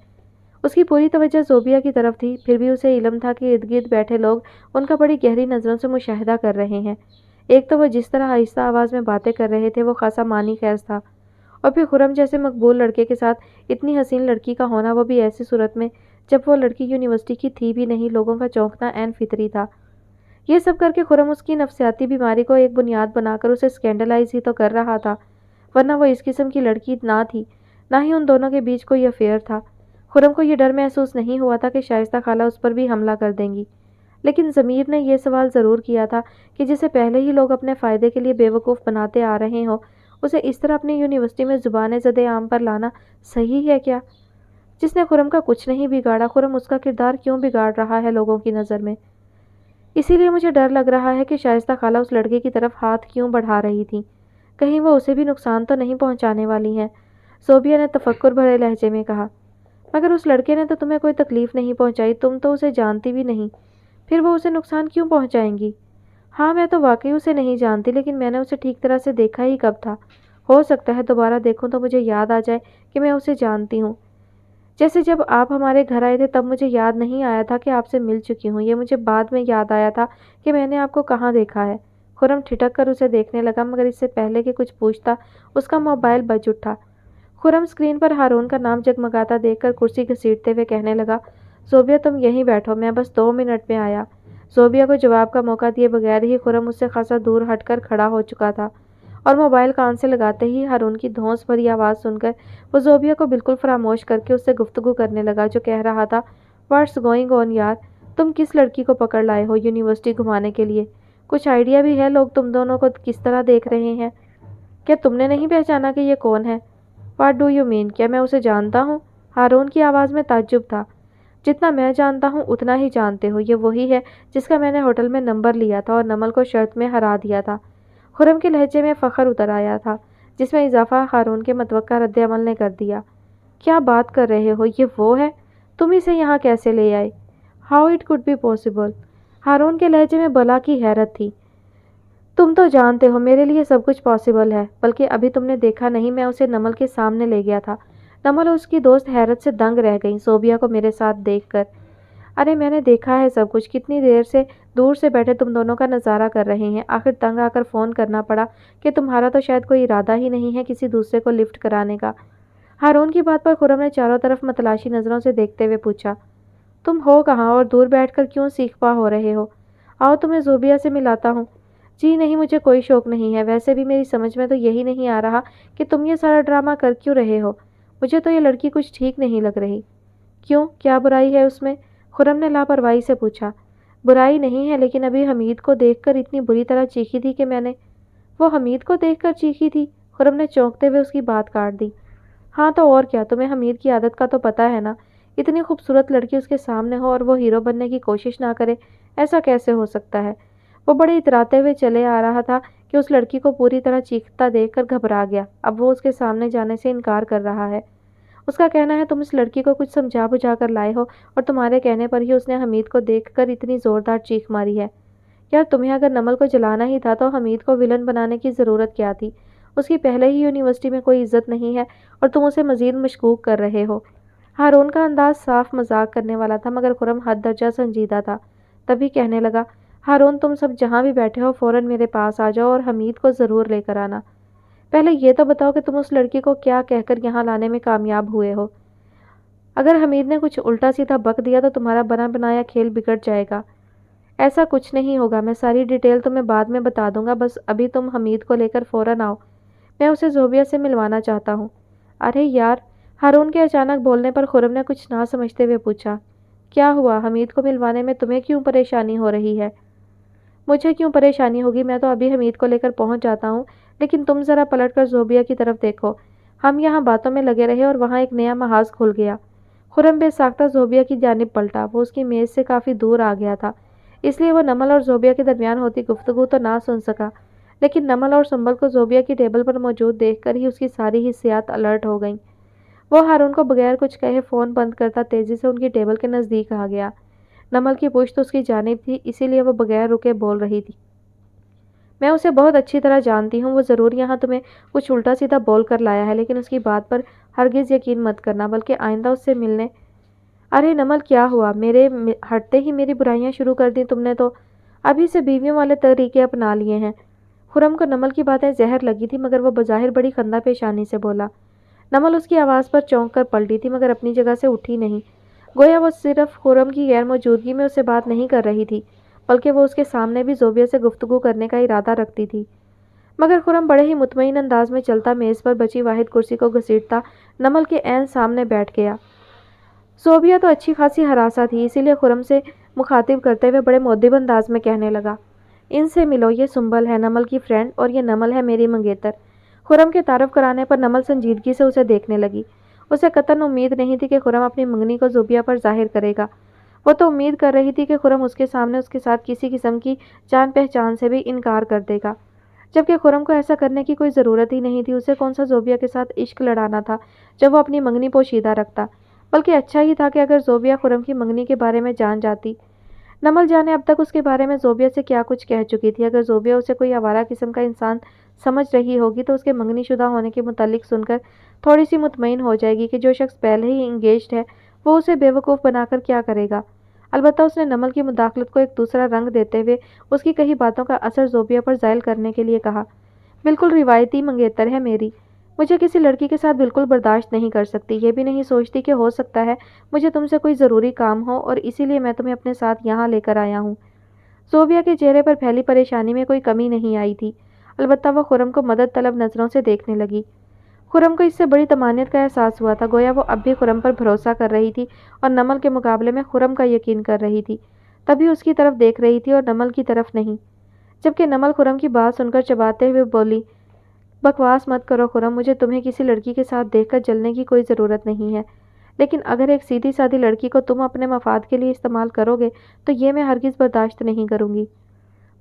اس کی پوری توجہ زوبیہ کی طرف تھی، پھر بھی اسے علم تھا کہ ارد گرد بیٹھے لوگ ان کا بڑی گہری نظروں سے مشاہدہ کر رہے ہیں۔ ایک تو وہ جس طرح آہستہ آواز میں باتیں کر رہے تھے وہ خاصا معنی خیز تھا، اور پھر خرم جیسے مقبول لڑکے کے ساتھ اتنی حسین لڑکی کا ہونا، وہ بھی ایسی صورت میں جب وہ لڑکی یونیورسٹی کی تھی بھی نہیں۔ لوگوں کا چونکنا عین فطری تھا۔ یہ سب کر کے خرم اس کی نفسیاتی بیماری کو ایک بنیاد بنا کر اسے اسکینڈلائز ہی تو کر رہا تھا، ورنہ وہ اس قسم کی لڑکی نہ تھی، نہ ہی ان دونوں کے بیچ کوئی افیئر تھا۔ خرم کو یہ ڈر محسوس نہیں ہوا تھا کہ شائستہ خالہ اس پر بھی حملہ کر دیں گی، لیکن ضمیر نے یہ سوال ضرور کیا تھا کہ جسے پہلے ہی لوگ اپنے فائدے کے لیے بیوقوف بناتے آ رہے ہوں، اسے اس طرح اپنی یونیورسٹی میں زبان زد عام پر لانا صحیح ہے کیا؟ جس نے خرم کا کچھ نہیں بگاڑا، خرم اس کا کردار کیوں بگاڑ رہا ہے لوگوں کی نظر میں؟ اسی لیے مجھے ڈر لگ رہا ہے کہ شائستہ خالہ اس لڑکے کی طرف ہاتھ کیوں بڑھا رہی تھی، کہیں وہ اسے بھی نقصان تو نہیں پہنچانے والی ہیں۔ زوبیہ نے تفکر بھرے لہجے میں کہا۔ مگر اس لڑکے نے تو تمہیں کوئی تکلیف نہیں پہنچائی، تم تو اسے جانتی بھی نہیں، پھر وہ اسے نقصان کیوں پہنچائیں گی؟ ہاں میں تو واقعی اسے نہیں جانتی، لیکن میں نے اسے ٹھیک طرح سے دیکھا ہی کب تھا؟ ہو سکتا ہے دوبارہ دیکھوں تو مجھے یاد آ جائے کہ میں اسے جانتی ہوں۔ جیسے جب آپ ہمارے گھر آئے تھے تب مجھے یاد نہیں آیا تھا کہ آپ سے مل چکی ہوں، یہ مجھے بعد میں یاد آیا تھا کہ میں نے آپ کو کہاں دیکھا ہے۔ خرم ٹھٹک کر اسے دیکھنے لگا، مگر اس سے پہلے کہ کچھ پوچھتا اس کا موبائل بج اٹھا۔ خرم اسکرین پر ہارون کا نام جگمگاتا دیکھ کر کرسی گھسیٹتے ہوئے کہنے لگا، زوبیہ تم یہیں بیٹھو، میں بس 2 منٹ میں آیا۔ زوبیہ کو جواب کا موقع دیے بغیر ہی خرم اس سے خاصا دور ہٹ کر کھڑا ہو چکا تھا، اور موبائل کان سے لگاتے ہی ہارون کی دھونس بھری آواز سن کر وہ زوبیہ کو بالکل فراموش کر کے اس سے گفتگو کرنے لگا، جو کہہ رہا تھا، واٹس گوئنگ آن یار، تم کس لڑکی کو پکڑ لائے ہو یونیورسٹی گھمانے کے لیے؟ کچھ آئیڈیا بھی ہے لوگ تم دونوں کو کس طرح دیکھ رہے ہیں؟ کیا تم نے نہیں پہچانا کہ یہ کون ہے؟ What do you mean? کیا میں اسے جانتا ہوں؟ ہارون کی آواز میں تعجب تھا۔ جتنا میں جانتا ہوں اتنا ہی جانتے ہو، یہ وہی ہے جس کا میں نے ہوٹل میں نمبر لیا تھا اور نمل کو شرط میں ہرا دیا تھا۔ خرم کے لہجے میں فخر اتر آیا تھا، جس میں اضافہ ہارون کے متوقع رد عمل نے کر دیا۔ کیا بات کر رہے ہو، یہ وہ ہے؟ تم اسے یہاں کیسے لے آئے؟ How it could be possible? Haroon کے لہجے میں بلا کی حیرت تھی۔ تم تو جانتے ہو میرے لیے سب کچھ پاسبل ہے، بلکہ ابھی تم نے دیکھا نہیں میں اسے نمل کے سامنے لے گیا تھا۔ نمل اور اس کی دوست حیرت سے دنگ رہ گئیں زوبیہ کو میرے ساتھ دیکھ کر۔ ارے میں نے دیکھا ہے سب کچھ، کتنی دیر سے دور سے بیٹھے تم دونوں کا نظارہ کر رہے ہیں، آخر تنگ آ کر فون کرنا پڑا کہ تمہارا تو شاید کوئی ارادہ ہی نہیں ہے کسی دوسرے کو لفٹ کرانے کا۔ ہارون کی بات پر خرم نے چاروں طرف متلاشی نظروں سے دیکھتے ہوئے پوچھا، تم ہو کہاں اور دور بیٹھ کر کیوں سیکھ پا ہو رہے ہو؟ آؤ تمہیں زوبیہ سے ملاتا ہوں۔ جی نہیں، مجھے کوئی شوق نہیں ہے، ویسے بھی میری سمجھ میں تو یہی نہیں آ رہا کہ تم یہ سارا ڈرامہ کر کیوں رہے ہو، مجھے تو یہ لڑکی کچھ ٹھیک نہیں لگ رہی۔ کیوں، کیا برائی ہے اس میں؟ خرم نے لاپرواہی سے پوچھا۔ برائی نہیں ہے، لیکن ابھی حمید کو دیکھ کر اتنی بری طرح چیخی تھی کہ میں نے… وہ حمید کو دیکھ کر چیخی تھی؟ خرم نے چونکتے ہوئے اس کی بات کاٹ دی۔ ہاں تو اور کیا، تمہیں حمید کی عادت کا تو پتہ ہے نا، اتنی खूबसूरत लड़की उसके सामने हो और वो हीरो बनने की कोशिश ना करे, ऐसा कैसे हो सकता है। वो बड़े इतराते हुए चले आ रहा था कि उस लड़की को पूरी तरह चीखता देखकर घबरा गया। अब वो उसके सामने जाने से इनकार कर रहा है। उसका कहना है तुम इस लड़की को कुछ समझा बुझा कर लाए हो और तुम्हारे कहने पर ही उसने हमीद को देखकर इतनी जोरदार चीख मारी है। यार तुम्हें अगर नमल को जलाना ही था तो हमीद को विलन बनाने की ज़रूरत क्या थी। उसकी पहले ही यूनिवर्सिटी में कोई इज्जत नहीं है और तुम उसे मजीद मशकूक कर रहे हो। हारून का अंदाज साफ मजाक करने वाला था मगर खुरम हद दर्जा संजीदा था। तभी कहने लगा, हारून तुम सब जहाँ भी बैठे हो फ़ौरन मेरे पास आ जाओ और हमीद को ज़रूर लेकर आना। पहले ये तो बताओ कि तुम उस लड़की को क्या कहकर यहाँ लाने में कामयाब हुए हो। अगर हमीद ने कुछ उल्टा सीधा बक दिया तो तुम्हारा बना बनाया खेल बिगड़ जाएगा। ऐसा कुछ नहीं होगा, मैं सारी डिटेल तुम्हें बाद में बता दूंगा, बस अभी तुम हमीद को लेकर फ़ौरन आओ, मैं उसे ज़ोबिया से मिलवाना चाहता हूँ। अरे यार, हारून के अचानक बोलने पर खुरम ने कुछ ना समझते हुए पूछा, क्या हुआ, हमीद को मिलवाने में तुम्हें क्यों परेशानी हो रही है। मुझे क्यों परेशानी होगी, मैं तो अभी हमीद को लेकर पहुँच जाता हूँ, लेकिन तुम ज़रा पलट कर ज़ोबिया की तरफ देखो। हम यहाँ बातों में लगे रहे और वहाँ एक नया महाज खुल गया। खुरम बेसाख्ता ज़ोबिया की जानिब पलटा। वो उसकी मेज़ से काफ़ी दूर आ गया था, इसलिए वो नमल और ज़ोबिया के दरमियान होती गुफ्तगू तो ना सुन सका, लेकिन नमल और संबल को ज़ोबिया की टेबल पर मौजूद देखकर ही उसकी सारी हिस्सियात अलर्ट हो गईं। वो हारून को बगैर कुछ कहे फ़ोन बंद करता तेज़ी से उनकी टेबल के नज़दीक आ गया। नमल की पुश्त उसकी जानिब थी, इसीलिए वो बगैर रुके बोल रही थी, मैं उसे बहुत अच्छी तरह जानती हूँ, वो ज़रूर यहाँ तुम्हें कुछ उल्टा सीधा बोल कर लाया है, लेकिन उसकी बात पर हरगिज़ यकीन मत करना, बल्कि आइंदा उससे मिलने। अरे नमल क्या हुआ, मेरे हटते ही मेरी बुराइयां शुरू कर दी तुमने तो। अभी से बीवियों वाले तरीके अपना लिए हैं। खुरम को नमल की बातें जहर लगी थी मगर वो बज़ाहिर बड़ी खंदा पेशानी से बोला। नमल उसकी आवाज़ पर चौंक कर पलटी थी मगर अपनी जगह से उठी नहीं। गोया वो सिर्फ खुरम की गैर मौजूदगी में उससे बात नहीं कर रही थी, बल्कि वो उसके सामने भी ज़ोबिया से गुफ्तगू करने का इरादा रखती थी। मगर खुरम बड़े ही मुतमईन अंदाज में चलता मेज़ पर बची वाहिद कुर्सी को घसीटता नमल के ऐन सामने बैठ गया। ज़ोबिया तो अच्छी खासी हरासा थी, इसीलिए खुरम से मुखातिब करते हुए बड़े मुअद्दिब अंदाज में कहने लगा, इनसे मिलो, ये सुंबल है नमल की फ्रेंड और ये नमल है मेरी मंगेतर। खुरम के तारफ़ कराने पर नमल संजीदगी से उसे देखने लगी। उसे कतन उम्मीद नहीं थी कि खुरम अपनी मंगनी को ज़ोबिया पर जाहिर करेगा। वो तो उम्मीद कर रही थी कि खुरम उसके सामने उसके साथ किसी किस्म की जान पहचान से भी इनकार कर देगा, जबकि खुरम को ऐसा करने की कोई ज़रूरत ही नहीं थी। उसे कौन सा ज़ोबिया के साथ इश्क लड़ाना था जब वो अपनी मंगनी पोशीदा रखता। बल्कि अच्छा ही था कि अगर ज़ोबिया खुरम की मंगनी के बारे में जान जाती। नमल जाने अब तक उसके बारे में ज़ोबिया से क्या कुछ कह चुकी थी। अगर ज़ोबिया उसे कोई आवारा किस्म का इंसान समझ रही होगी तो उसके मंगनी शुदा होने के मुतालिक सुनकर थोड़ी सी मुतमईन हो जाएगी कि जो शख्स पहले ही इंगेज्ड है वो उसे बेवकूफ़ बनाकर क्या करेगा। अलबत्ता उसने नमल की मुदाखलत को एक दूसरा रंग देते हुए उसकी कही बातों का असर ज़ोबिया पर ज़ायल करने के लिए कहा, बिल्कुल रिवायती मंगेतर है मेरी, मुझे किसी लड़की के साथ बिल्कुल बर्दाश्त नहीं कर सकती। ये भी नहीं सोचती कि हो सकता है मुझे तुमसे कोई ज़रूरी काम हो और इसीलिए मैं तुम्हें अपने साथ यहाँ लेकर आया हूँ। ज़ोबिया के चेहरे पर फैली परेशानी में कोई कमी नहीं आई थी। अलबत्ता वह खुरम को मदद तलब नज़रों से देखने लगी। खुरम को इससे बड़ी तमानियत का एहसास हुआ था। गोया वो अब भी खुरम पर भरोसा कर रही थी और नमल के मुकाबले में खुरम का यकीन कर रही थी। तभी उसकी तरफ देख रही थी और नमल की तरफ नहीं। जबकि नमल खुरम की बात सुनकर चबाते हुए बोली, बकवास मत करो खुरम, मुझे तुम्हें किसी लड़की के साथ देखकर जलने की कोई ज़रूरत नहीं है, लेकिन अगर एक सीधी सादी लड़की को तुम अपने मफाद के लिए इस्तेमाल करोगे तो ये मैं हरगिज़ बर्दाश्त नहीं करूँगी।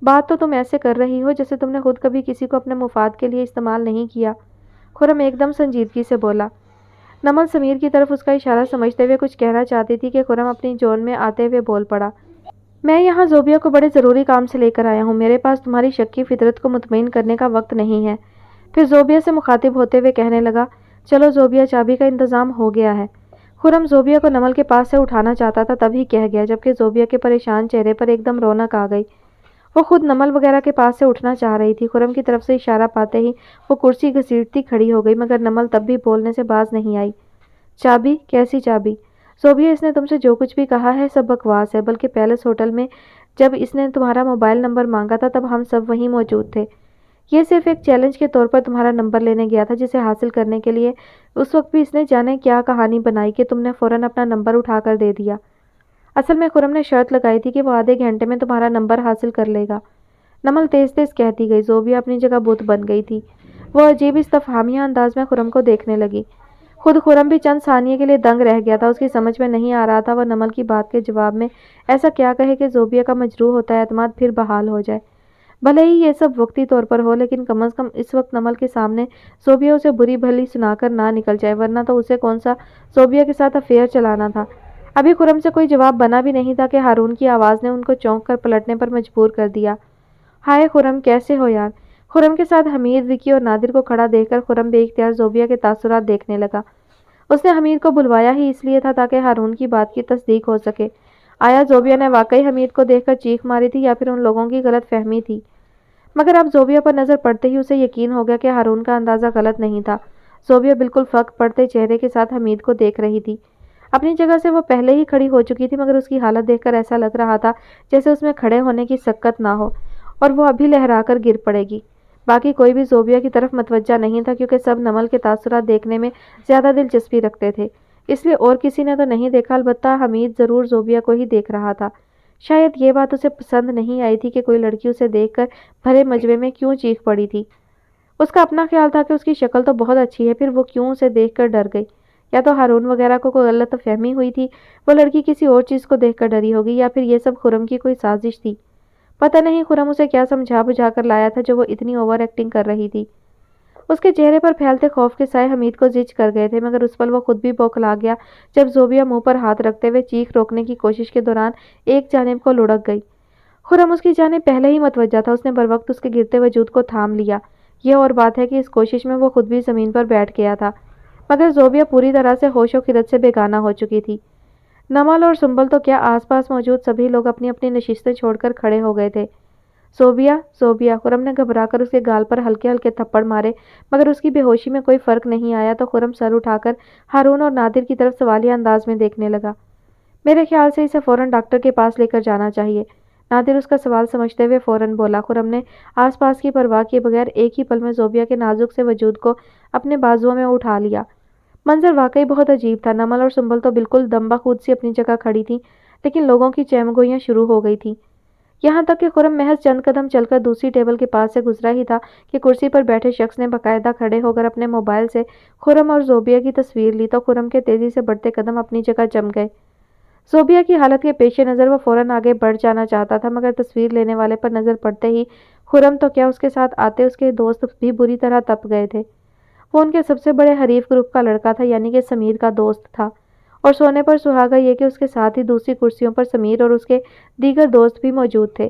बात तो तुम ऐसे कर रही हो जैसे तुमने खुद कभी किसी को अपने मुफाद के लिए इस्तेमाल नहीं किया। खुरम एकदम संजीदगी से बोला। नमल समीर की तरफ उसका इशारा समझते हुए कुछ कहना चाहती थी कि खुरम अपनी जोन में आते हुए बोल पड़ा, मैं यहाँ ज़ोबिया को बड़े ज़रूरी काम से लेकर आया हूँ, मेरे पास तुम्हारी शक्की फितरत को मुतमईन करने का वक्त नहीं है। फिर ज़ोबिया से मुखातिब होते हुए कहने लगा, चलो ज़ोबिया, चाबी का इंतज़ाम हो गया है। खुरम ज़ोबिया को नमल के पास से उठाना चाहता था तभी कह गया, जबकि ज़ोबिया के परेशान चेहरे पर एकदम रौनक आ गई। वो खुद नमल वगैरह के पास से उठना चाह रही थी। खुरम की तरफ से इशारा पाते ही वो कुर्सी घसीटती खड़ी हो गई, मगर नमल तब भी बोलने से बाज नहीं आई। चाबी? कैसी चाबी? ज़ोबिया, इसने तुमसे जो कुछ भी कहा है सब बकवास है, बल्कि पैलेस होटल में जब इसने तुम्हारा मोबाइल नंबर मांगा था तब हम सब वहीं मौजूद थे। ये सिर्फ एक चैलेंज के तौर पर तुम्हारा नंबर लेने गया था, जिसे हासिल करने के लिए उस वक्त भी इसने जाने क्या कहानी बनाई कि तुमने फ़ौरन अपना नंबर उठा कर दे दिया। असल में खुरम ने शर्त लगाई थी कि वो आधे घंटे में तुम्हारा नंबर हासिल कर लेगा। नमल तेज़ तेज़ कहती गई। ज़ोबिया अपनी जगह बुत बन गई थी। वो अजीब इस्तफहामिया अंदाज में खुरम को देखने लगी। خود خرم بھی چند ثانیے کے لیے دنگ رہ گیا تھا۔ اس کی سمجھ میں نہیں آ رہا تھا وہ نمل کی بات کے جواب میں ایسا کیا کہے کہ زوبیہ کا مجروح ہوتا اعتماد پھر بحال ہو جائے۔ بھلے ہی یہ سب وقتی طور پر ہو، لیکن کم از کم اس وقت نمل کے سامنے زوبیہ اسے بری بھلی سنا کر نہ نکل جائے، ورنہ تو اسے کون سا زوبیہ کے ساتھ افیئر چلانا تھا۔ ابھی خرم سے کوئی جواب بنا بھی نہیں تھا کہ ہارون کی آواز نے ان کو چونک کر پلٹنے پر مجبور کر دیا۔ ہائے خرم، کیسے ہو یار؟ خرم کے ساتھ حمید، وکی اور نادر کو کھڑا دیکھ کر خرم بے اختیار زوبیہ کے تاثرات دیکھنے لگا۔ اس نے حمید کو بلوایا ہی اس لیے تھا تاکہ ہارون کی بات کی تصدیق ہو سکے۔ آیا زوبیہ نے واقعی حمید کو دیکھ کر چیخ ماری تھی یا پھر ان لوگوں کی غلط فہمی تھی؟ مگر اب زوبیہ پر نظر پڑتے ہی اسے یقین ہو گیا کہ ہارون کا اندازہ غلط نہیں تھا۔ زوبیہ بالکل فق پڑتے چہرے کے ساتھ حمید کو دیکھ رہی تھی۔ اپنی جگہ سے وہ پہلے ہی کھڑی ہو چکی تھی، مگر اس کی حالت دیکھ کر ایسا لگ رہا تھا جیسے اس میں کھڑے ہونے کی سکت نہ ہو اور وہ ابھی لہرا کر گر پڑے گی۔ باقی کوئی بھی زوبیہ کی طرف متوجہ نہیں تھا، کیونکہ سب نمل کے تاثرات دیکھنے میں زیادہ دلچسپی رکھتے تھے، اس لیے اور کسی نے تو نہیں دیکھا۔ البتہ حمید ضرور زوبیہ کو ہی دیکھ رہا تھا۔ شاید یہ بات اسے پسند نہیں آئی تھی کہ کوئی لڑکی اسے دیکھ کر بھرے مجمع میں کیوں چیخ پڑی تھی۔ اس کا اپنا خیال تھا کہ اس کی شکل تو بہت اچھی ہے، پھر وہ کیوں اسے دیکھ کر ڈر گئی؟ یا تو ہارون وغیرہ کو کوئی غلط فہمی ہوئی تھی، وہ لڑکی کسی اور چیز کو دیکھ کر ڈری ہوگی، یا پھر یہ سب خرم کی کوئی سازش تھی۔ پتہ نہیں خرم اسے کیا سمجھا بجھا کر لایا تھا جو وہ اتنی اوور ایکٹنگ کر رہی تھی۔ اس کے چہرے پر پھیلتے خوف کے سائے حمید کو زج کر گئے تھے، مگر اس پر وہ خود بھی بوکھلا گیا جب زوبیہ منہ پر ہاتھ رکھتے ہوئے چیخ روکنے کی کوشش کے دوران ایک جانب کو لڑک گئی۔ خرم اس کی جانب پہلے ہی متوجہ تھا، اس نے بروقت اس کے گرتے وجود کو تھام لیا۔ یہ اور بات ہے کہ اس کوشش میں وہ خود بھی زمین پر بیٹھ گیا تھا، مگر زوبیہ پوری طرح سے ہوش و خرد سے بیگانہ ہو چکی تھی۔ نمل اور سنبل تو کیا آس پاس موجود سبھی لوگ اپنی اپنی نشستیں چھوڑ کر کھڑے ہو گئے تھے۔ زوبیہ، زوبیہ، خرم نے گھبرا کر اس کے گال پر ہلکے ہلکے تھپڑ مارے، مگر اس کی بے ہوشی میں کوئی فرق نہیں آیا تو خرم سر اٹھا کر ہارون اور نادر کی طرف سوالیہ انداز میں دیکھنے لگا۔ میرے خیال سے اسے فوراً ڈاکٹر کے پاس لے کر جانا چاہیے، نادر اس کا سوال سمجھتے ہوئے فوراً بولا۔ خرم نے آس پاس کی پرواہ کیے بغیر ایک ہی پل میں زوبیہ کے نازک سے وجود کو اپنے بازوؤں میں اٹھا لیا۔ منظر واقعی بہت عجیب تھا۔ نمل اور سنبل تو بالکل دم بخود سی اپنی جگہ کھڑی تھیں، لیکن لوگوں کی چہمگوئیاں شروع ہو گئی تھیں۔ یہاں تک کہ خرم محض چند قدم چل کر دوسری ٹیبل کے پاس سے گزرا ہی تھا کہ کرسی پر بیٹھے شخص نے باقاعدہ کھڑے ہو کر اپنے موبائل سے خرم اور زوبیہ کی تصویر لی تو خرم کے تیزی سے بڑھتے قدم اپنی جگہ جم گئے۔ زوبیہ کی حالت کے پیش نظر وہ فوراً آگے بڑھ جانا چاہتا تھا، مگر تصویر لینے والے پر نظر پڑتے ہی خرم تو کیا اس کے ساتھ آتے اس کے دوست بھی بری طرح تپ گئے تھے۔ وہ ان کے سب سے بڑے حریف گروپ کا لڑکا تھا، یعنی کہ سمیر کا دوست تھا، اور سونے پر سہاگا یہ کہ اس کے ساتھ ہی دوسری کرسیوں پر سمیر اور اس کے دیگر دوست بھی موجود تھے۔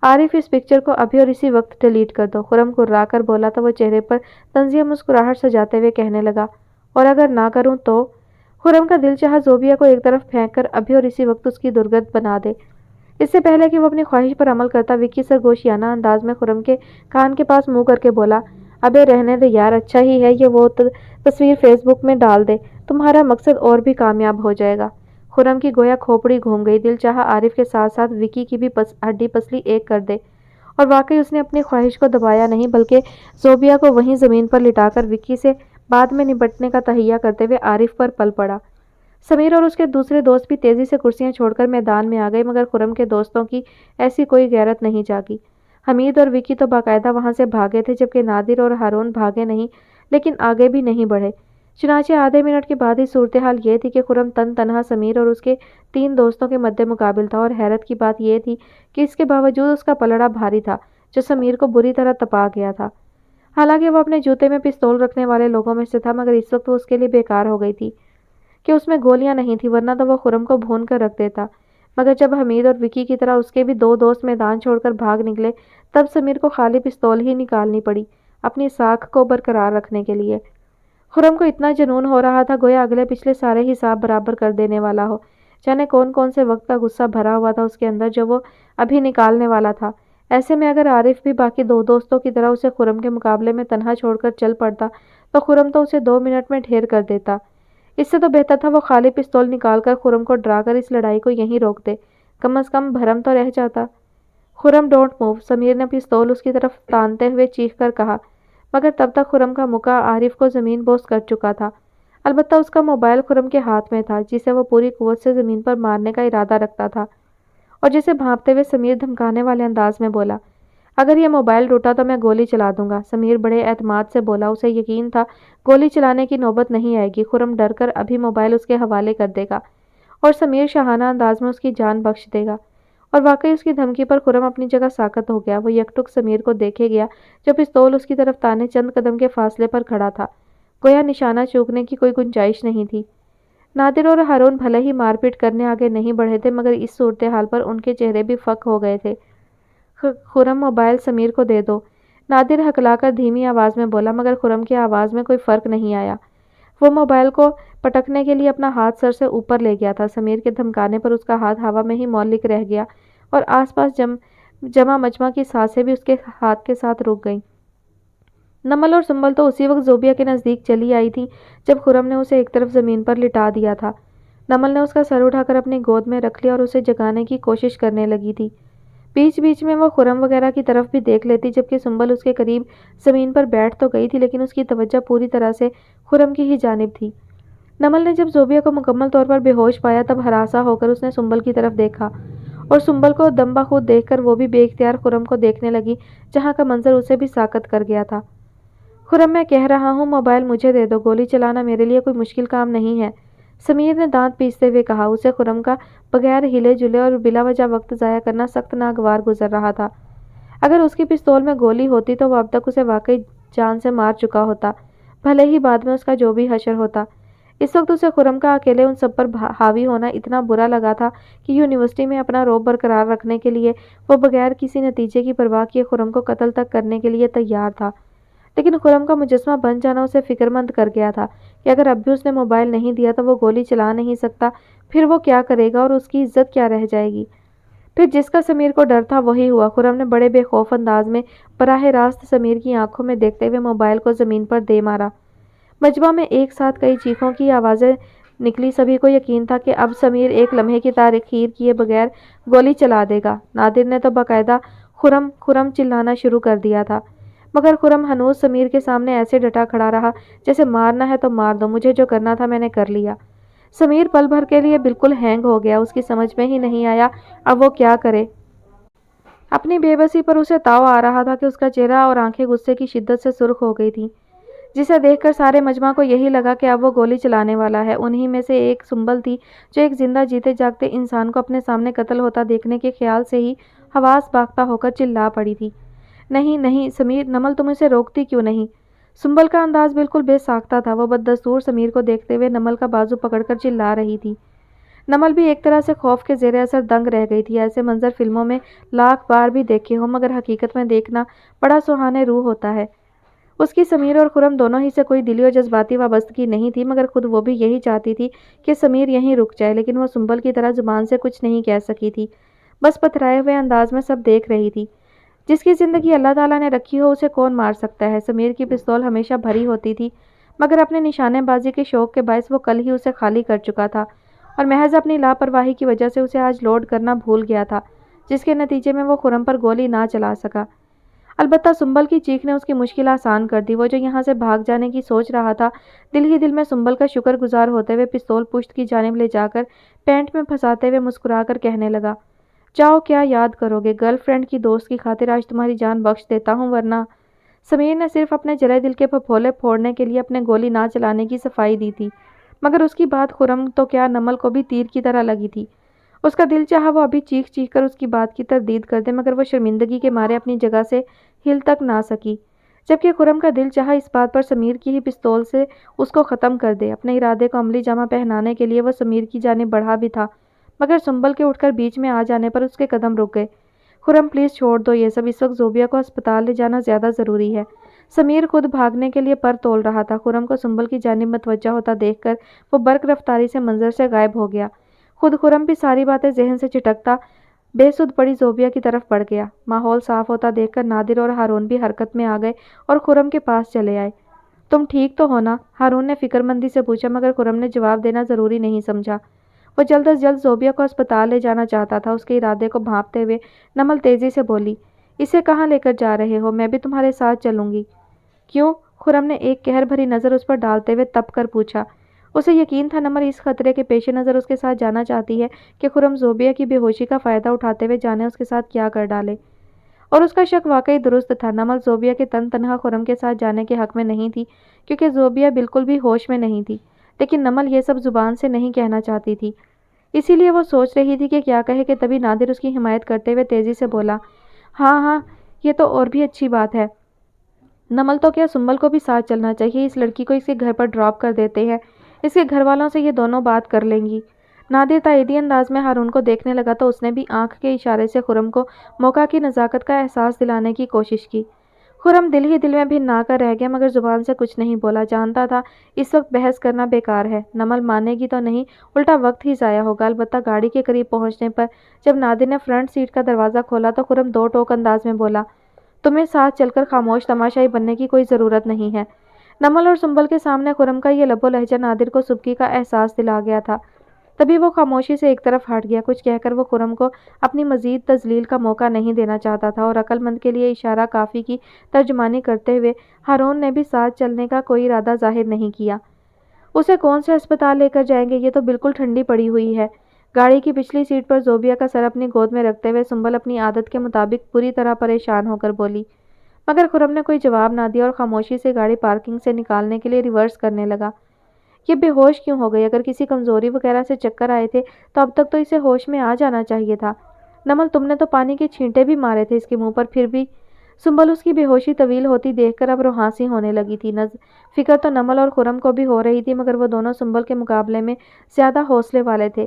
عارف، اس پکچر کو ابھی اور اسی وقت ڈیلیٹ کر دو، خرم کرا کر بولا تو وہ چہرے پر طنزیہ مسکراہٹ سجاتے ہوئے کہنے لگا۔ اور اگر نہ کروں تو؟ خرم کا دل چاہا زوبیہ کو ایک طرف پھینک کر ابھی اور اسی وقت اس کی درگت بنا دے۔ اس سے پہلے کہ وہ اپنی خواہش پر عمل کرتا، وکی سرگوشیانہ انداز میں خرم کے کان کے پاس منہ کر کے بولا، ابے رہنے دے یار، اچھا ہی ہے یہ وہ تصویر فیس بک میں ڈال دے، تمہارا مقصد اور بھی کامیاب ہو جائے گا۔ خرم کی گویا کھوپڑی گھوم گئی، دل چاہا عارف کے ساتھ ساتھ وکی کی بھی ہڈی پسلی ایک کر دے، اور واقعی اس نے اپنی خواہش کو دبایا نہیں بلکہ زوبیہ کو وہیں زمین پر لٹا کر وکی سے بعد میں نبٹنے کا تہیہ کرتے ہوئے عارف پر پل پڑا۔ سمیر اور اس کے دوسرے دوست بھی تیزی سے کرسیاں چھوڑ کر میدان میں آ گئے، مگر خرم کے دوستوں کی ایسی کوئی غیرت نہیں جاگی۔ حمید اور وکی تو باقاعدہ وہاں سے بھاگے تھے، جبکہ نادر اور ہارون بھاگے نہیں لیکن آگے بھی نہیں بڑھے۔ چنانچہ آدھے منٹ کے بعد ہی صورتحال یہ تھی کہ خرم تنہا سمیر اور اس کے 3 دوستوں کے مد مقابل تھا، اور حیرت کی بات یہ تھی کہ اس کے باوجود اس کا پلڑا بھاری تھا جو سمیر کو بری طرح تپا گیا تھا۔ حالانکہ وہ اپنے جوتے میں پستول رکھنے والے لوگوں میں سے تھا، مگر اس وقت وہ اس کے لیے بیکار ہو گئی تھی کہ اس میں گولیاں نہیں تھی، ورنہ تو وہ خرم کو بھون کر رکھ دیتا۔ مگر جب حمید اور وکی کی طرح اس کے بھی 2 دوست میدان چھوڑ کر بھاگ نکلے، تب سمیر کو خالی پستول ہی نکالنی پڑی اپنی ساکھ کو برقرار رکھنے کے لیے۔ خرم کو اتنا جنون ہو رہا تھا گویا اگلے پچھلے سارے حساب برابر کر دینے والا ہو، جانے کون کون سے وقت کا غصہ بھرا ہوا تھا اس کے اندر جو وہ ابھی نکالنے والا تھا۔ ایسے میں اگر عارف بھی باقی 2 دوستوں کی طرح اسے خرم کے مقابلے میں تنہا چھوڑ کر چل پڑتا تو خرم تو اسے 2 منٹ میں ڈھیر کر دیتا۔ اس سے تو بہتر تھا وہ خالی پستول نکال کر خرم کو ڈرا کر اس لڑائی کو یہیں روک دے، کم از کم بھرم تو رہ جاتا۔ خرم ڈونٹ موو، سمیر نے پستول اس کی طرف تانتے ہوئے چیخ کر کہا، مگر تب تک خرم کا مکہ عارف کو زمین بوس کر چکا تھا۔ البتہ اس کا موبائل خرم کے ہاتھ میں تھا، جسے وہ پوری قوت سے زمین پر مارنے کا ارادہ رکھتا تھا، اور جسے بھانپتے ہوئے سمیر دھمکانے والے انداز میں بولا، اگر یہ موبائل ٹوٹا تو میں گولی چلا دوں گا، سمیر بڑے اعتماد سے بولا۔ اسے یقین تھا گولی چلانے کی نوبت نہیں آئے گی۔ خرم ڈر کر ابھی موبائل اس کے حوالے کر دے گا اور سمیر شاہانہ انداز میں اس کی جان بخش دے گا۔ اور واقعی اس کی دھمکی پر خرم اپنی جگہ ساکت ہو گیا۔ وہ یکٹک سمیر کو دیکھے گیا جو پستول اس کی طرف تانے چند قدم کے فاصلے پر کھڑا تھا، گویا نشانہ چوکنے کی کوئی گنجائش نہیں تھی۔ نادر اور ہارون بھلے ہی مار پیٹ کرنے آگے نہیں بڑھے تھے، مگر اس صورتحال پر ان کے چہرے بھی فک ہو گئے تھے۔ خرم موبائل سمیر کو دے دو، نادر ہکلا کر دھیمی آواز میں بولا، مگر خرم کی آواز میں کوئی فرق نہیں آیا۔ وہ موبائل کو پٹکنے کے لیے اپنا ہاتھ سر سے اوپر لے گیا تھا۔ سمیر کے دھمکانے پر اس کا ہاتھ ہوا میں ہی معلق رہ گیا اور آس پاس جمع مجمع کی سانسیں بھی اس کے ہاتھ کے ساتھ رک گئیں۔ نمل اور سنبل تو اسی وقت زوبیا کے نزدیک چلی آئی تھیں جب خرم نے اسے ایک طرف زمین پر لٹا دیا تھا۔ نمل نے اس کا سر اٹھا کر اپنی گود میں رکھ لیا اور اسے جگانے کی کوشش کرنے لگی تھی۔ بیچ بیچ میں وہ خرم وغیرہ کی طرف بھی دیکھ لیتی، جبکہ سنبل اس کے قریب زمین پر بیٹھ تو گئی تھی لیکن اس کی توجہ پوری طرح سے خرم کی ہی جانب تھی۔ نمل نے جب زوبیا کو مکمل طور پر بے ہوش پایا تب ہراساں ہو کر اس نے سنبل کی طرف دیکھا اور سنبل کو دم بخود دیکھ کر وہ بھی بے اختیار خرم کو دیکھنے لگی، جہاں کا منظر اسے بھی ساکت کر گیا تھا۔ خرم میں کہہ رہا ہوں موبائل مجھے دے دو، گولی چلانا میرے لیے کوئی مشکل کام نہیں ہے، سمیر نے دانت پیستے ہوئے کہا۔ اسے خرم کا بغیر ہلے جلے اور بلا وجہ وقت ضائع کرنا سخت ناگوار گزر رہا تھا۔ اگر اس کی پستول میں گولی ہوتی تو وہ اب تک اسے واقعی جان سے مار چکا ہوتا، بھلے ہی بعد میں اس کا جو بھی حشر ہوتا۔ اس وقت اسے خرم کا اکیلے ان سب پر حاوی ہونا اتنا برا لگا تھا کہ یونیورسٹی میں اپنا رعب برقرار رکھنے کے لیے وہ بغیر کسی نتیجے کی پرواہ کیے خرم کو قتل تک کرنے کے لیے تیار تھا۔ لیکن خرم کا مجسمہ بن جانا اسے فکر مند کر گیا تھا کہ اگر اب بھی اس نے موبائل نہیں دیا تو وہ گولی چلا نہیں سکتا، پھر وہ کیا کرے گا اور اس کی عزت کیا رہ جائے گی۔ پھر جس کا سمیر کو ڈر تھا وہی ہوا۔ خرم نے بڑے بے خوف انداز میں براہ راست سمیر کی آنکھوں میں دیکھتے ہوئے موبائل کو زمین پر دے مارا۔ مجمع میں ایک ساتھ کئی چیخوں کی آوازیں نکلی۔ سبھی کو یقین تھا کہ اب سمیر ایک لمحے کی تاخیر کیے بغیر گولی چلا دے گا۔ نادر نے تو باقاعدہ خرم خرم چلانا شروع کر دیا تھا، مگر خرم ہنوز سمیر کے سامنے ایسے ڈٹا کھڑا رہا جیسے مارنا ہے تو مار دو، مجھے جو کرنا تھا میں نے کر لیا۔ سمیر پل بھر کے لیے بالکل ہینگ ہو گیا۔ اس کی سمجھ میں ہی نہیں آیا اب وہ کیا کرے۔ اپنی بے بسی پر اسے تاؤ آ رہا تھا کہ اس کا چہرہ اور آنکھیں غصے کی شدت سے سرخ ہو گئی تھیں، جسے دیکھ کر سارے مجمع کو یہی لگا کہ اب وہ گولی چلانے والا ہے۔ انہی میں سے ایک سنبل تھی جو ایک زندہ جیتے جاگتے انسان کو اپنے سامنے قتل ہوتا دیکھنے کے خیال سے ہی حواس باختہ ہو کر چلا پڑی تھی۔ نہیں نہیں سمیر، نمل تم اسے روکتی کیوں نہیں؟ سنبل کا انداز بالکل بے ساختہ تھا۔ وہ بددستور سمیر کو دیکھتے ہوئے نمل کا بازو پکڑ کر چلا رہی تھی۔ نمل بھی ایک طرح سے خوف کے زیر اثر دنگ رہ گئی تھی۔ ایسے منظر فلموں میں لاکھ بار بھی دیکھے ہوں، مگر حقیقت میں دیکھنا بڑا سہانے روح ہوتا ہے۔ اس کی سمیر اور خرم دونوں ہی سے کوئی دلی اور جذباتی وابستگی نہیں تھی، مگر خود وہ بھی یہی چاہتی تھی کہ سمیر یہیں رک جائے، لیکن وہ سنبل کی طرح زبان سے کچھ نہیں کہہ سکی تھی، بس پتھرائے ہوئے انداز میں سب دیکھ رہی تھی۔ جس کی زندگی اللہ تعالیٰ نے رکھی ہو اسے کون مار سکتا ہے؟ سمیر کی پستول ہمیشہ بھری ہوتی تھی، مگر اپنے نشانے بازی کے شوق کے باعث وہ کل ہی اسے خالی کر چکا تھا اور محض اپنی لاپرواہی کی وجہ سے اسے آج لوڈ کرنا بھول گیا تھا، جس کے نتیجے میں وہ خرم پر گولی نہ چلا سکا۔ البتہ سنبل کی چیخ نے اس کی مشکل آسان کر دی۔ وہ جو یہاں سے بھاگ جانے کی سوچ رہا تھا، دل ہی دل میں سنبل کا شکر گزار ہوتے ہوئے پستول پشت کی جانب لے جا کر پینٹ میں پھنساتے ہوئے مسکرا کر کہنے لگا، جاؤ کیا یاد کرو گے، گرل فرینڈ کی دوست کی خاطر آج تمہاری جان بخش دیتا ہوں، ورنہ۔ سمیر نے صرف اپنے جلے دل کے پھپھولے پھوڑنے کے لیے اپنے گولی نہ چلانے کی صفائی دی تھی، مگر اس کی بات خرم تو کیا نمل کو بھی تیر کی طرح لگی تھی۔ اس کا دل چاہا وہ ابھی چیخ چیخ کر اس کی بات کی تردید کر دے، مگر وہ شرمندگی کے مارے اپنی جگہ سے ہل تک نہ سکی، جبکہ خرم کا دل چاہا اس بات پر سمیر کی ہی پستول سے اس کو ختم کر دے۔ اپنے ارادے کو عملی جامہ پہنانے کے لیے وہ سمیر کی جانب بڑھا بھی تھا، مگر سنبل کے اٹھ کر بیچ میں آ جانے پر اس کے قدم رک گئے۔ خرم پلیز چھوڑ دو یہ سب، اس وقت زوبیا کو ہسپتال لے جانا زیادہ ضروری ہے۔ سمیر خود بھاگنے کے لیے پر تول رہا تھا۔ خرم کو سنبل کی جانب متوجہ ہوتا دیکھ کر وہ برق رفتاری سے منظر سے غائب ہو گیا۔ خود خرم بھی ساری باتیں ذہن سے چٹکتا بے سدھ پڑی زوبیا کی طرف بڑھ گیا۔ ماحول صاف ہوتا دیکھ کر نادر اور ہارون بھی حرکت میں آ گئے اور خرم کے پاس چلے آئے۔ تم ٹھیک تو ہو نا؟ ہارون نے فکر مندی سے پوچھا، مگر خرم نے جواب دینا ضروری نہیں سمجھا۔ وہ جلد از جلد زوبیا کو ہسپتال لے جانا چاہتا تھا۔ اس کے ارادے کو بھانپتے ہوئے نمل تیزی سے بولی، اسے کہاں لے کر جا رہے ہو؟ میں بھی تمہارے ساتھ چلوں گی۔ کیوں؟ خرم نے ایک قہر بھری نظر اس پر ڈالتے ہوئے تپ کر پوچھا۔ اسے یقین تھا نمل اس خطرے کے پیش نظر اس کے ساتھ جانا چاہتی ہے کہ خرم زوبیا کی بے ہوشی کا فائدہ اٹھاتے ہوئے جانے اس کے ساتھ کیا کر ڈالے، اور اس کا شک واقعی درست تھا۔ نمل زوبیہ کے تن تنہا خرم کے ساتھ جانے کے حق میں نہیں تھی کیونکہ زوبیہ بالکل بھی ہوش میں نہیں تھی، لیکن نمل یہ سب زبان سے نہیں کہنا چاہتی تھی، اسی لیے وہ سوچ رہی تھی کہ کیا کہے کہ تبھی نادر اس کی حمایت کرتے ہوئے تیزی سے بولا، ہاں ہاں یہ تو اور بھی اچھی بات ہے نمل، تو کیا سنبل کو بھی ساتھ چلنا چاہیے، اس لڑکی کو اس کے گھر پر ڈراپ کر دیتے ہیں، اس کے گھر والوں سے یہ دونوں بات کر لیں گی۔ نادر تائیدی انداز میں ہارون کو دیکھنے لگا تو اس نے بھی آنکھ کے اشارے سے خرم کو موقع کی نزاکت کا احساس دلانے کی کوشش کی۔ خرم دل ہی دل میں بھننا کر رہ گیا مگر زبان سے کچھ نہیں بولا، جانتا تھا اس وقت بحث کرنا بیکار ہے، نمل مانے گی تو نہیں، الٹا وقت ہی ضائع ہوگا۔ البتہ گاڑی کے قریب پہنچنے پر جب نادر نے فرنٹ سیٹ کا دروازہ کھولا تو خرم دو ٹوک انداز میں بولا، تمہیں ساتھ چل کر خاموش تماشائی بننے کی کوئی ضرورت نہیں ہے۔ نمل اور سنبل کے سامنے خرم کا یہ لب و لہجہ نادر کو سبکی کا احساس دلا گیا تھا، تبھی وہ خاموشی سے ایک طرف ہٹ گیا، کچھ کہہ کر وہ خرم کو اپنی مزید تذلیل کا موقع نہیں دینا چاہتا تھا، اور عقل مند کے لیے اشارہ کافی کی ترجمانی کرتے ہوئے ہارون نے بھی ساتھ چلنے کا کوئی ارادہ ظاہر نہیں کیا۔ اسے کون سے ہسپتال لے کر جائیں گے، یہ تو بالکل ٹھنڈی پڑی ہوئی ہے۔ گاڑی کی پچھلی سیٹ پر زوبیہ کا سر اپنی گود میں رکھتے ہوئے سنبل اپنی عادت کے مطابق پوری طرح پریشان ہو کر بولی، مگر خرم نے کوئی جواب نہ دیا اور خاموشی سے گاڑی پارکنگ سے نکالنے کے لیے ریورس کرنے لگا۔ یہ بے ہوش کیوں ہو گئی؟ اگر کسی کمزوری وغیرہ سے چکر آئے تھے تو اب تک تو اسے ہوش میں آ جانا چاہیے تھا۔ نمل تم نے تو پانی کے چھینٹے بھی مارے تھے اس کے منہ پر، پھر بھی۔ سنبل اس کی بے ہوشی طویل ہوتی دیکھ کر اب روحانسی ہونے لگی تھی۔ فکر تو نمل اور خرم کو بھی ہو رہی تھی مگر وہ دونوں سنبل کے مقابلے میں زیادہ حوصلے والے تھے،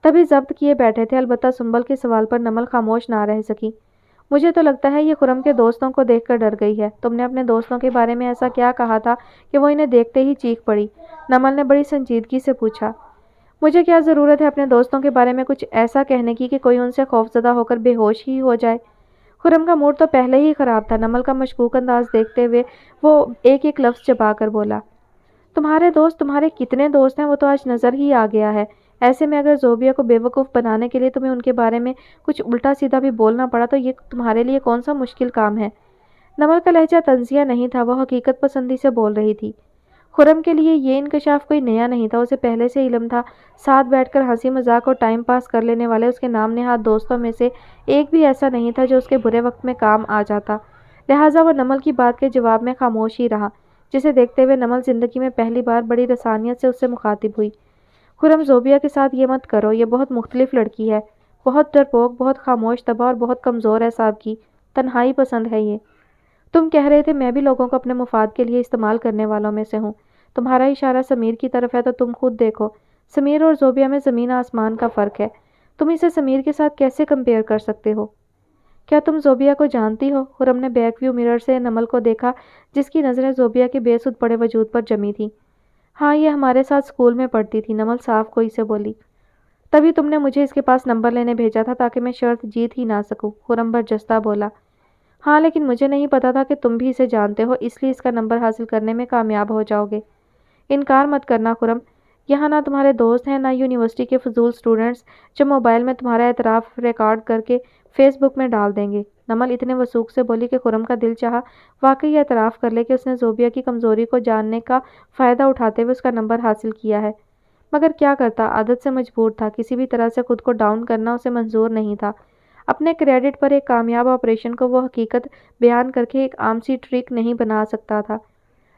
تبھی ضبط کیے بیٹھے تھے۔ البتہ سنبل کے سوال پر نمل خاموش نہ رہ سکی۔ مجھے تو لگتا ہے یہ خرم کے دوستوں کو دیکھ کر ڈر گئی ہے، تم نے اپنے دوستوں کے بارے میں ایسا کیا کہا تھا کہ وہ انہیں دیکھتے ہی چیخ پڑی؟ نمل نے بڑی سنجیدگی سے پوچھا۔ مجھے کیا ضرورت ہے اپنے دوستوں کے بارے میں کچھ ایسا کہنے کی کہ کوئی ان سے خوفزدہ ہو کر بے ہوش ہی ہو جائے؟ خرم کا موڈ تو پہلے ہی خراب تھا، نمل کا مشکوک انداز دیکھتے ہوئے وہ ایک ایک لفظ چبا کر بولا، تمہارے دوست، تمہارے کتنے دوست ہیں وہ تو آج نظر ہی آ گیا ہے، ایسے میں اگر زوبیہ کو بے وقوف بنانے کے لیے تمہیں ان کے بارے میں کچھ الٹا سیدھا بھی بولنا پڑا تو یہ تمہارے لیے کون سا مشکل کام ہے؟ نمل کا لہجہ طنزیہ نہیں تھا، وہ حقیقت پسندی سے بول رہی تھی۔ خرم کے لیے یہ انکشاف کوئی نیا نہیں تھا، اسے پہلے سے علم تھا ساتھ بیٹھ کر ہنسی مذاق اور ٹائم پاس کر لینے والے اس کے نام نہاد دوستوں میں سے ایک بھی ایسا نہیں تھا جو اس کے برے وقت میں کام آ جاتا، لہٰذا وہ نمل کی بات کے جواب میں خاموش ہی رہا، جسے دیکھتے ہوئے نمل زندگی میں پہلی بار بڑی رسانیت سے اس سے مخاطب ہوئی۔ خرم زوبیہ کے ساتھ یہ مت کرو، یہ بہت مختلف لڑکی ہے، بہت ڈرپوک، بہت خاموش طبع اور بہت کمزور ہے صاحب کی، تنہائی پسند ہے یہ۔ تم کہہ رہے تھے میں بھی لوگوں کو اپنے مفاد کے لیے استعمال کرنے والوں میں سے ہوں، تمہارا اشارہ سمیر کی طرف ہے تو تم خود دیکھو، سمیر اور زوبیہ میں زمین آسمان کا فرق ہے، تم اسے سمیر کے ساتھ کیسے کمپیئر کر سکتے ہو؟ کیا تم زوبیہ کو جانتی ہو؟ خرم نے بیک ویو مرر سے نمل کو دیکھا جس کی نظریں زوبیہ کے بے سود پڑے وجود پر جمی تھیں۔ ہاں یہ ہمارے ساتھ اسکول میں پڑھتی تھی، نمل صاف کوئی سے بولی۔ تبھی تم نے مجھے اس کے پاس نمبر لینے بھیجا تھا تاکہ میں شرط جیت ہی نہ سکوں، خرم برجستہ بولا۔ ہاں لیکن مجھے نہیں پتا تھا کہ تم بھی اسے جانتے ہو، اس لیے اس کا نمبر حاصل کرنے میں کامیاب ہو جاؤ گے۔ انکار مت کرنا خرم، یہاں نہ تمہارے دوست ہیں نہ یونیورسٹی کے فضول اسٹوڈنٹس جو موبائل میں تمہارا اعتراف ریکارڈ کر کے فیس بک میں ڈال دیں گے۔ نمل اتنے وثوق سے بولی کہ خرم کا دل چاہا واقعی اعتراف کر لے کہ اس نے زوبیہ کی کمزوری کو جاننے کا فائدہ اٹھاتے ہوئے اس کا نمبر حاصل کیا ہے، مگر کیا کرتا، عادت سے مجبور تھا، کسی بھی طرح سے خود کو ڈاؤن کرنا اسے منظور نہیں تھا۔ اپنے کریڈٹ پر ایک کامیاب آپریشن کو وہ حقیقت بیان کر کے ایک عام سی ٹرک نہیں بنا سکتا تھا،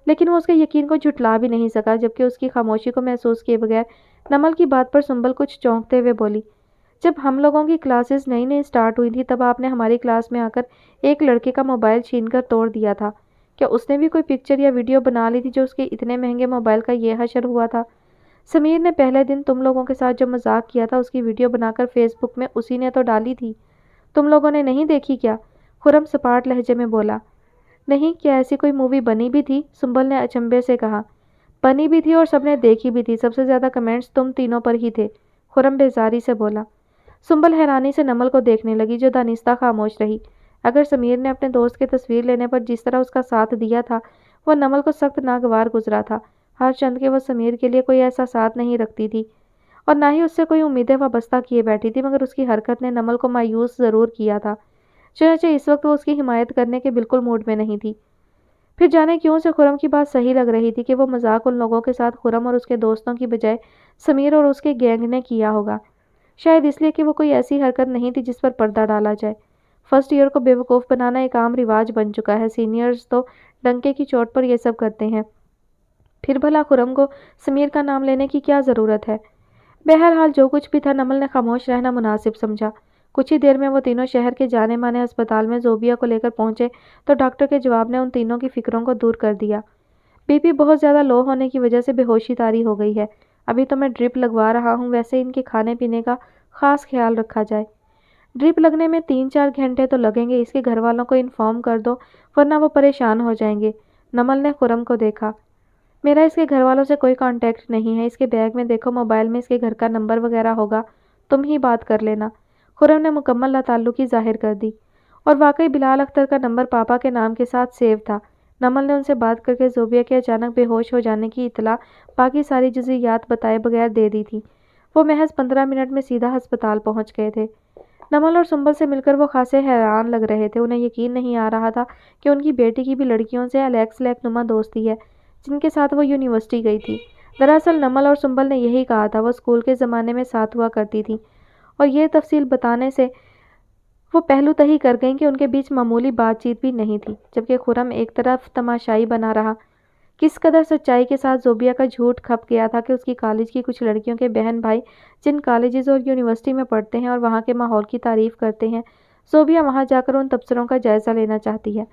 لیکن وہ اس کے یقین کو جھٹلا بھی نہیں سکا، جبکہ اس کی خاموشی کو محسوس کیے بغیر نمل کی بات پر سنبل کچھ چونکتے ہوئے بولی، جب ہم لوگوں کی کلاسز نئی نئی سٹارٹ ہوئی تھی تب آپ نے ہماری کلاس میں آ کر ایک لڑکے کا موبائل چھین کر توڑ دیا تھا، کیا اس نے بھی کوئی پکچر یا ویڈیو بنا لی تھی جو اس کے اتنے مہنگے موبائل کا یہ حشر ہوا تھا؟ سمیر نے پہلے دن تم لوگوں کے ساتھ جو مذاق کیا تھا اس کی ویڈیو بنا کر فیس بک میں اسی نے تو ڈالی تھی، تم لوگوں نے نہیں دیکھی کیا؟ خرم سپاٹ لہجے میں بولا۔ نہیں، کیا ایسی کوئی مووی بنی بھی تھی؟ سنبل نے اچنبھے سے کہا۔ بنی بھی تھی اور سب نے دیکھی بھی تھی، سب سے زیادہ کمنٹس تم تینوں پر ہی تھے، خرم بیزاری سے بولا۔ سنبل حیرانی سے نمل کو دیکھنے لگی جو دانستہ خاموش رہی۔ اگر سمیر نے اپنے دوست کی تصویر لینے پر جس طرح اس کا ساتھ دیا تھا وہ نمل کو سخت ناگوار گزرا تھا، ہر چند کہ وہ سمیر کے لیے کوئی ایسا ساتھ نہیں رکھتی تھی اور نہ ہی اس سے کوئی امیدیں وابستہ کیے بیٹھی تھی، مگر اس کی حرکت نے نمل کو مایوس ضرور کیا تھا، چنانچہ اس وقت وہ اس کی حمایت کرنے کے بالکل موڈ میں نہیں تھی۔ پھر جانے کیوں سے خرم کی بات صحیح لگ رہی تھی کہ وہ مذاق ان لوگوں کے ساتھ خرم اور اس کے دوستوں کی بجائے سمیر اور اس کے گینگ نے کیا ہوگا، شاید اس لیے کہ وہ کوئی ایسی حرکت نہیں تھی جس پر پردہ ڈالا جائے۔ फर्स्ट ईयर को बेवकूफ़ बनाना एक आम रिवाज बन चुका है। सीनियर्स तो डंके की चोट पर ये सब करते हैं। फिर भला खुरम को समीर का नाम लेने की क्या ज़रूरत है? बहरहाल जो कुछ भी था, नमल ने खामोश रहना मुनासिब समझा। कुछ ही देर में वो तीनों शहर के जाने माने अस्पताल में ज़ोबिया को लेकर पहुंचे तो डॉक्टर के जवाब ने उन तीनों की फिक्रों को दूर कर दिया। बीपी बहुत ज़्यादा लो होने की वजह से बेहोशी तारी हो गई है। अभी तो मैं ड्रिप लगवा रहा हूँ, वैसे इनके खाने पीने का ख़ास ख्याल रखा जाए। ड्रिप लगने में 3-4 घंटे तो लगेंगे, इसके घर वालों को इन्फॉर्म कर दो वरना वो परेशान हो जाएंगे। नमल ने खुरम को देखा। मेरा इसके घर वालों से कोई कांटेक्ट नहीं है। इसके बैग में देखो, मोबाइल में इसके घर का नंबर वगैरह होगा, तुम ही बात कर लेना। खुरम ने मुकम्मल लाताल्लुकी जाहिर कर दी। और वाकई बिलाल अख्तर का नंबर पापा के नाम के साथ सेव था। नमल ने उनसे बात करके ज़ोबिया के अचानक बेहोश हो जाने की इतला बाकी सारी जुज़ियात बताए बगैर दे दी थी। वो महज 15 मिनट में सीधा अस्पताल पहुंच गए थे। नमल और सुंबल से मिलकर वो खासे हैरान लग रहे थे। उन्हें यकीन नहीं आ रहा था कि उनकी बेटी की भी लड़कियों से अलैक्स लैकनुमा दोस्ती है जिनके साथ वो यूनिवर्सिटी गई थी। दरअसल नमल और सुंबल ने यही कहा था, वो स्कूल के ज़माने में साथ हुआ करती थी। और ये तफसील बताने से वो पहलू तही कर गईं कि उनके बीच मामूली बातचीत भी नहीं थी, जबकि खुरम एक तरफ तमाशाई बना रहा। किस कदर सच्चाई के साथ ज़ोबिया का झूठ खप गया था कि उसकी कॉलेज की कुछ लड़कियों के बहन भाई जिन कॉलेजेस और यूनिवर्सिटी में पढ़ते हैं और वहाँ के माहौल की तारीफ़ करते हैं, ज़ोबिया वहाँ जाकर उन तबसरों का जायज़ा लेना चाहती है।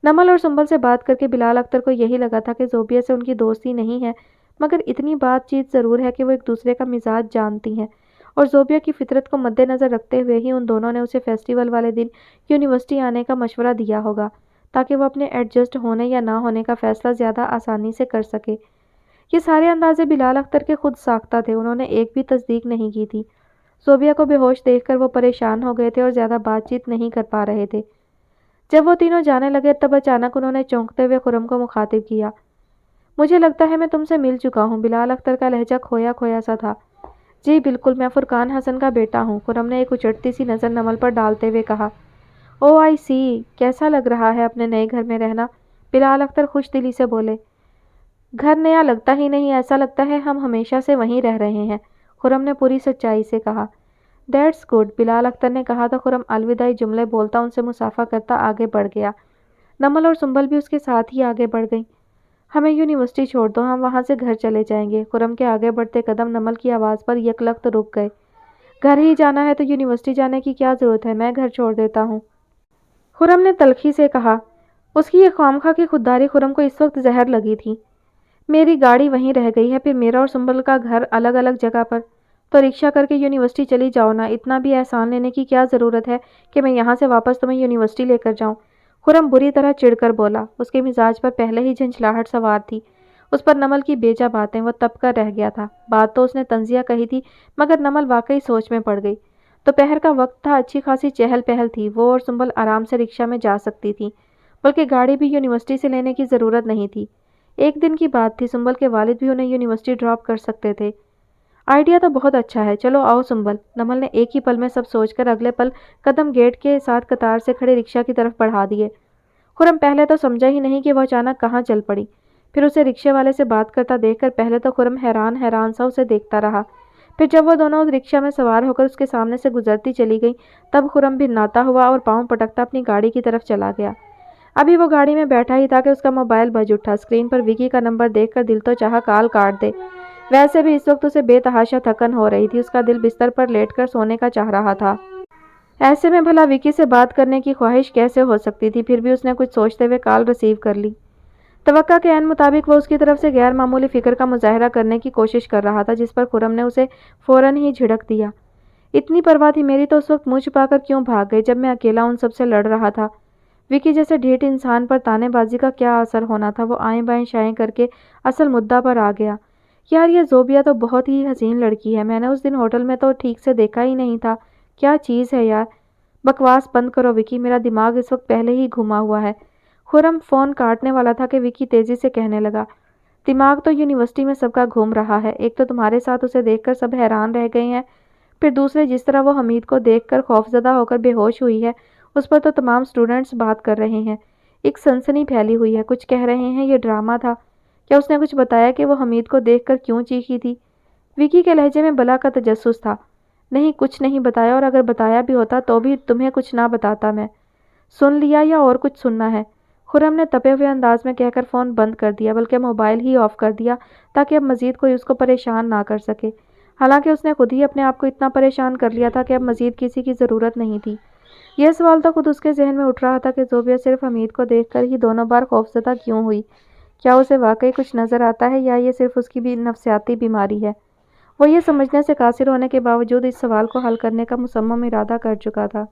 नमल और सुंबल से बात करके बिलाल अख्तर को यही लगा था कि ज़ोबिया से उनकी दोस्ती नहीं है, मगर इतनी बातचीत ज़रूर है कि वो एक दूसरे का मिजाज जानती हैं। और ज़ोबिया की फितरत को मद्देनज़र रखते हुए ही उन दोनों ने उसे फेस्टिवल वाले दिन यूनिवर्सिटी आने का मशवरा दिया होगा, ताकि वो अपने एडजस्ट होने या ना होने का फ़ैसला ज़्यादा आसानी से कर सके। ये सारे अंदाजे बिलाल अख्तर के खुद साख्ता थे, उन्होंने एक भी तस्दीक नहीं की थी। ज़ोबिया को बेहोश देखकर वो परेशान हो गए थे और ज़्यादा बातचीत नहीं कर पा रहे थे। जब वो तीनों जाने लगे तब अचानक उन्होंने चौंकते हुए खुरम को मुखातिब किया। मुझे लगता है मैं तुमसे मिल चुका हूँ। बिलाल अख्तर का लहजा खोया खोया सा था। जी बिल्कुल, मैं फुरकान हसन का बेटा हूँ, खुरम ने एक उचटती सी नज़र नमल पर डालते हुए कहा। ओ आई सी, कैसा लग रहा है अपने नए घर में रहना? बिलाल अख्तर खुश दिली से बोले। घर नया लगता ही नहीं, ऐसा लगता है हम हमेशा से वहीं रह रहे हैं, खुरम ने पूरी सच्चाई से कहा। दैट्स गुड, बिलाल अख्तर ने कहा तो खुरम अलविदाई जुमले बोलता उनसे मुसाफा करता आगे बढ़ गया। नमल और सुंबल भी उसके साथ ही आगे बढ़ गईं। हमें यूनिवर्सिटी छोड़ दो, हम वहाँ से घर चले जाएंगे। खुरम के आगे बढ़ते कदम नमल की आवाज़ पर यकलख्त रुक गए। घर ही जाना है तो यूनिवर्सिटी जाने की क्या ज़रूरत है, मैं घर छोड़ देता हूँ, खुरम ने तल्खी से कहा। उसकी ये खामखा की खुददारी खुरम को इस वक्त जहर लगी थी। मेरी गाड़ी वहीं रह गई है, फिर मेरा और सुंबल का घर अलग अलग जगह पर, तो रिक्शा करके यूनिवर्सिटी चली जाओ ना। इतना भी एहसान लेने की क्या ज़रूरत है कि मैं यहाँ से वापस तुम्हें यूनिवर्सिटी लेकर जाऊँ, खुरम बुरी तरह चिढ़कर बोला। उसके मिजाज पर पहले ही झंझलाहट सवार थी। उस पर नमल की बेजा बातें, वो तब कर रह गया था। बात तो उसने तंजिया कही थी, मगर नमल वाकई सोच में पड़ गई। दोपहर का वक्त था, अच्छी खासी चहल पहल थी। वो और सुंबल आराम से रिक्शा में जा सकती थी, बल्कि गाड़ी भी यूनिवर्सिटी से लेने की ज़रूरत नहीं थी। एक दिन की बात थी, सुंबल के वालिद भी उन्हें यूनिवर्सिटी ड्रॉप कर सकते थे। आइडिया तो बहुत अच्छा है, चलो आओ सुंबल, नमल ने एक ही पल में सब सोचकर अगले पल कदम गेट के साथ कतार से खड़े रिक्शा की तरफ बढ़ा दिए। खुरम पहले तो समझा ही नहीं कि वह अचानक कहाँ चल पड़ी। फिर उसे रिक्शे वाले से बात करता देखकर पहले तो खुरम हैरान हैरान सा उसे देखता रहा। फिर जब वह दोनों उस रिक्शा में सवार होकर उसके सामने से गुजरती चली गई, तब खुरम भी नाता हुआ और पाँव पटकता अपनी गाड़ी की तरफ चला गया। अभी वो गाड़ी में बैठा ही था कि उसका मोबाइल बज उठा। स्क्रीन पर विकी का नंबर देखकर दिल तो चाहा कॉल काट दे। वैसे भी इस वक्त उसे बेतहाशा थकन हो रही थी, उसका दिल बिस्तर पर लेटकर सोने का चाह रहा था। ऐसे में भला विकी से बात करने की ख्वाहिश कैसे हो सकती थी? फिर भी उसने कुछ सोचते हुए कॉल रिसीव कर ली। तवक्का के ऐन मुताबिक वो उसकी तरफ से गैर मामूली फिक्र का मुजाहरा करने की कोशिश कर रहा था, जिस पर खुरम ने उसे फ़ौरन ही झिड़क दिया। इतनी परवाह थी मेरी तो उस वक्त मुँह छुपाकर क्यों भाग गए जब मैं अकेला उन सबसे लड़ रहा था? विकी जैसे ढीठ इंसान पर तानेबाजी का क्या असर होना था? वो आएँ बाएँ शाएँ करके असल मुद्दा पर आ गया। यार, ये ज़ोबिया तो बहुत ही हसीन लड़की है, मैंने उस दिन होटल में तो ठीक से देखा ही नहीं था। क्या चीज़ है यार। बकवास बंद करो विकी, मेरा दिमाग इस वक्त पहले ही घुमा हुआ है। खुरम फ़ोन काटने वाला था कि विकी तेज़ी से कहने लगा। दिमाग तो यूनिवर्सिटी में सबका घूम रहा है। एक तो तुम्हारे साथ उसे देखकर सब हैरान रह गए हैं, फिर दूसरे जिस तरह वो हमीद को देखकर खौफजदा होकर बेहोश हुई है, उस पर तो तमाम स्टूडेंट्स बात कर रहे हैं। एक सनसनी फैली हुई है, कुछ कह रहे हैं ये ड्रामा था। क्या उसने कुछ बताया कि वो हमीद को देखकर क्यों चीखी थी? विकी के लहजे में बला का तजस्सुस था। نہیں کچھ نہیں بتایا، اور اگر بتایا بھی ہوتا تو بھی تمہیں کچھ نہ بتاتا میں۔ سن لیا یا اور کچھ سننا ہے؟ خرم نے تپے ہوئے انداز میں کہہ کر فون بند کر دیا، بلکہ موبائل ہی آف کر دیا تاکہ اب مزید کوئی اس کو پریشان نہ کر سکے۔ حالانکہ اس نے خود ہی اپنے آپ کو اتنا پریشان کر لیا تھا کہ اب مزید کسی کی ضرورت نہیں تھی۔ یہ سوال تو خود اس کے ذہن میں اٹھ رہا تھا کہ زوبیہ صرف حمید کو دیکھ کر ہی دونوں بار خوفزدہ کیوں ہوئی؟ کیا اسے واقعی کچھ نظر آتا ہے یا یہ صرف اس کی بھی نفسیاتی بیماری ہے؟ وہ یہ سمجھنے سے قاصر ہونے کے باوجود اس سوال کو حل کرنے کا مصمم ارادہ کر چکا تھا۔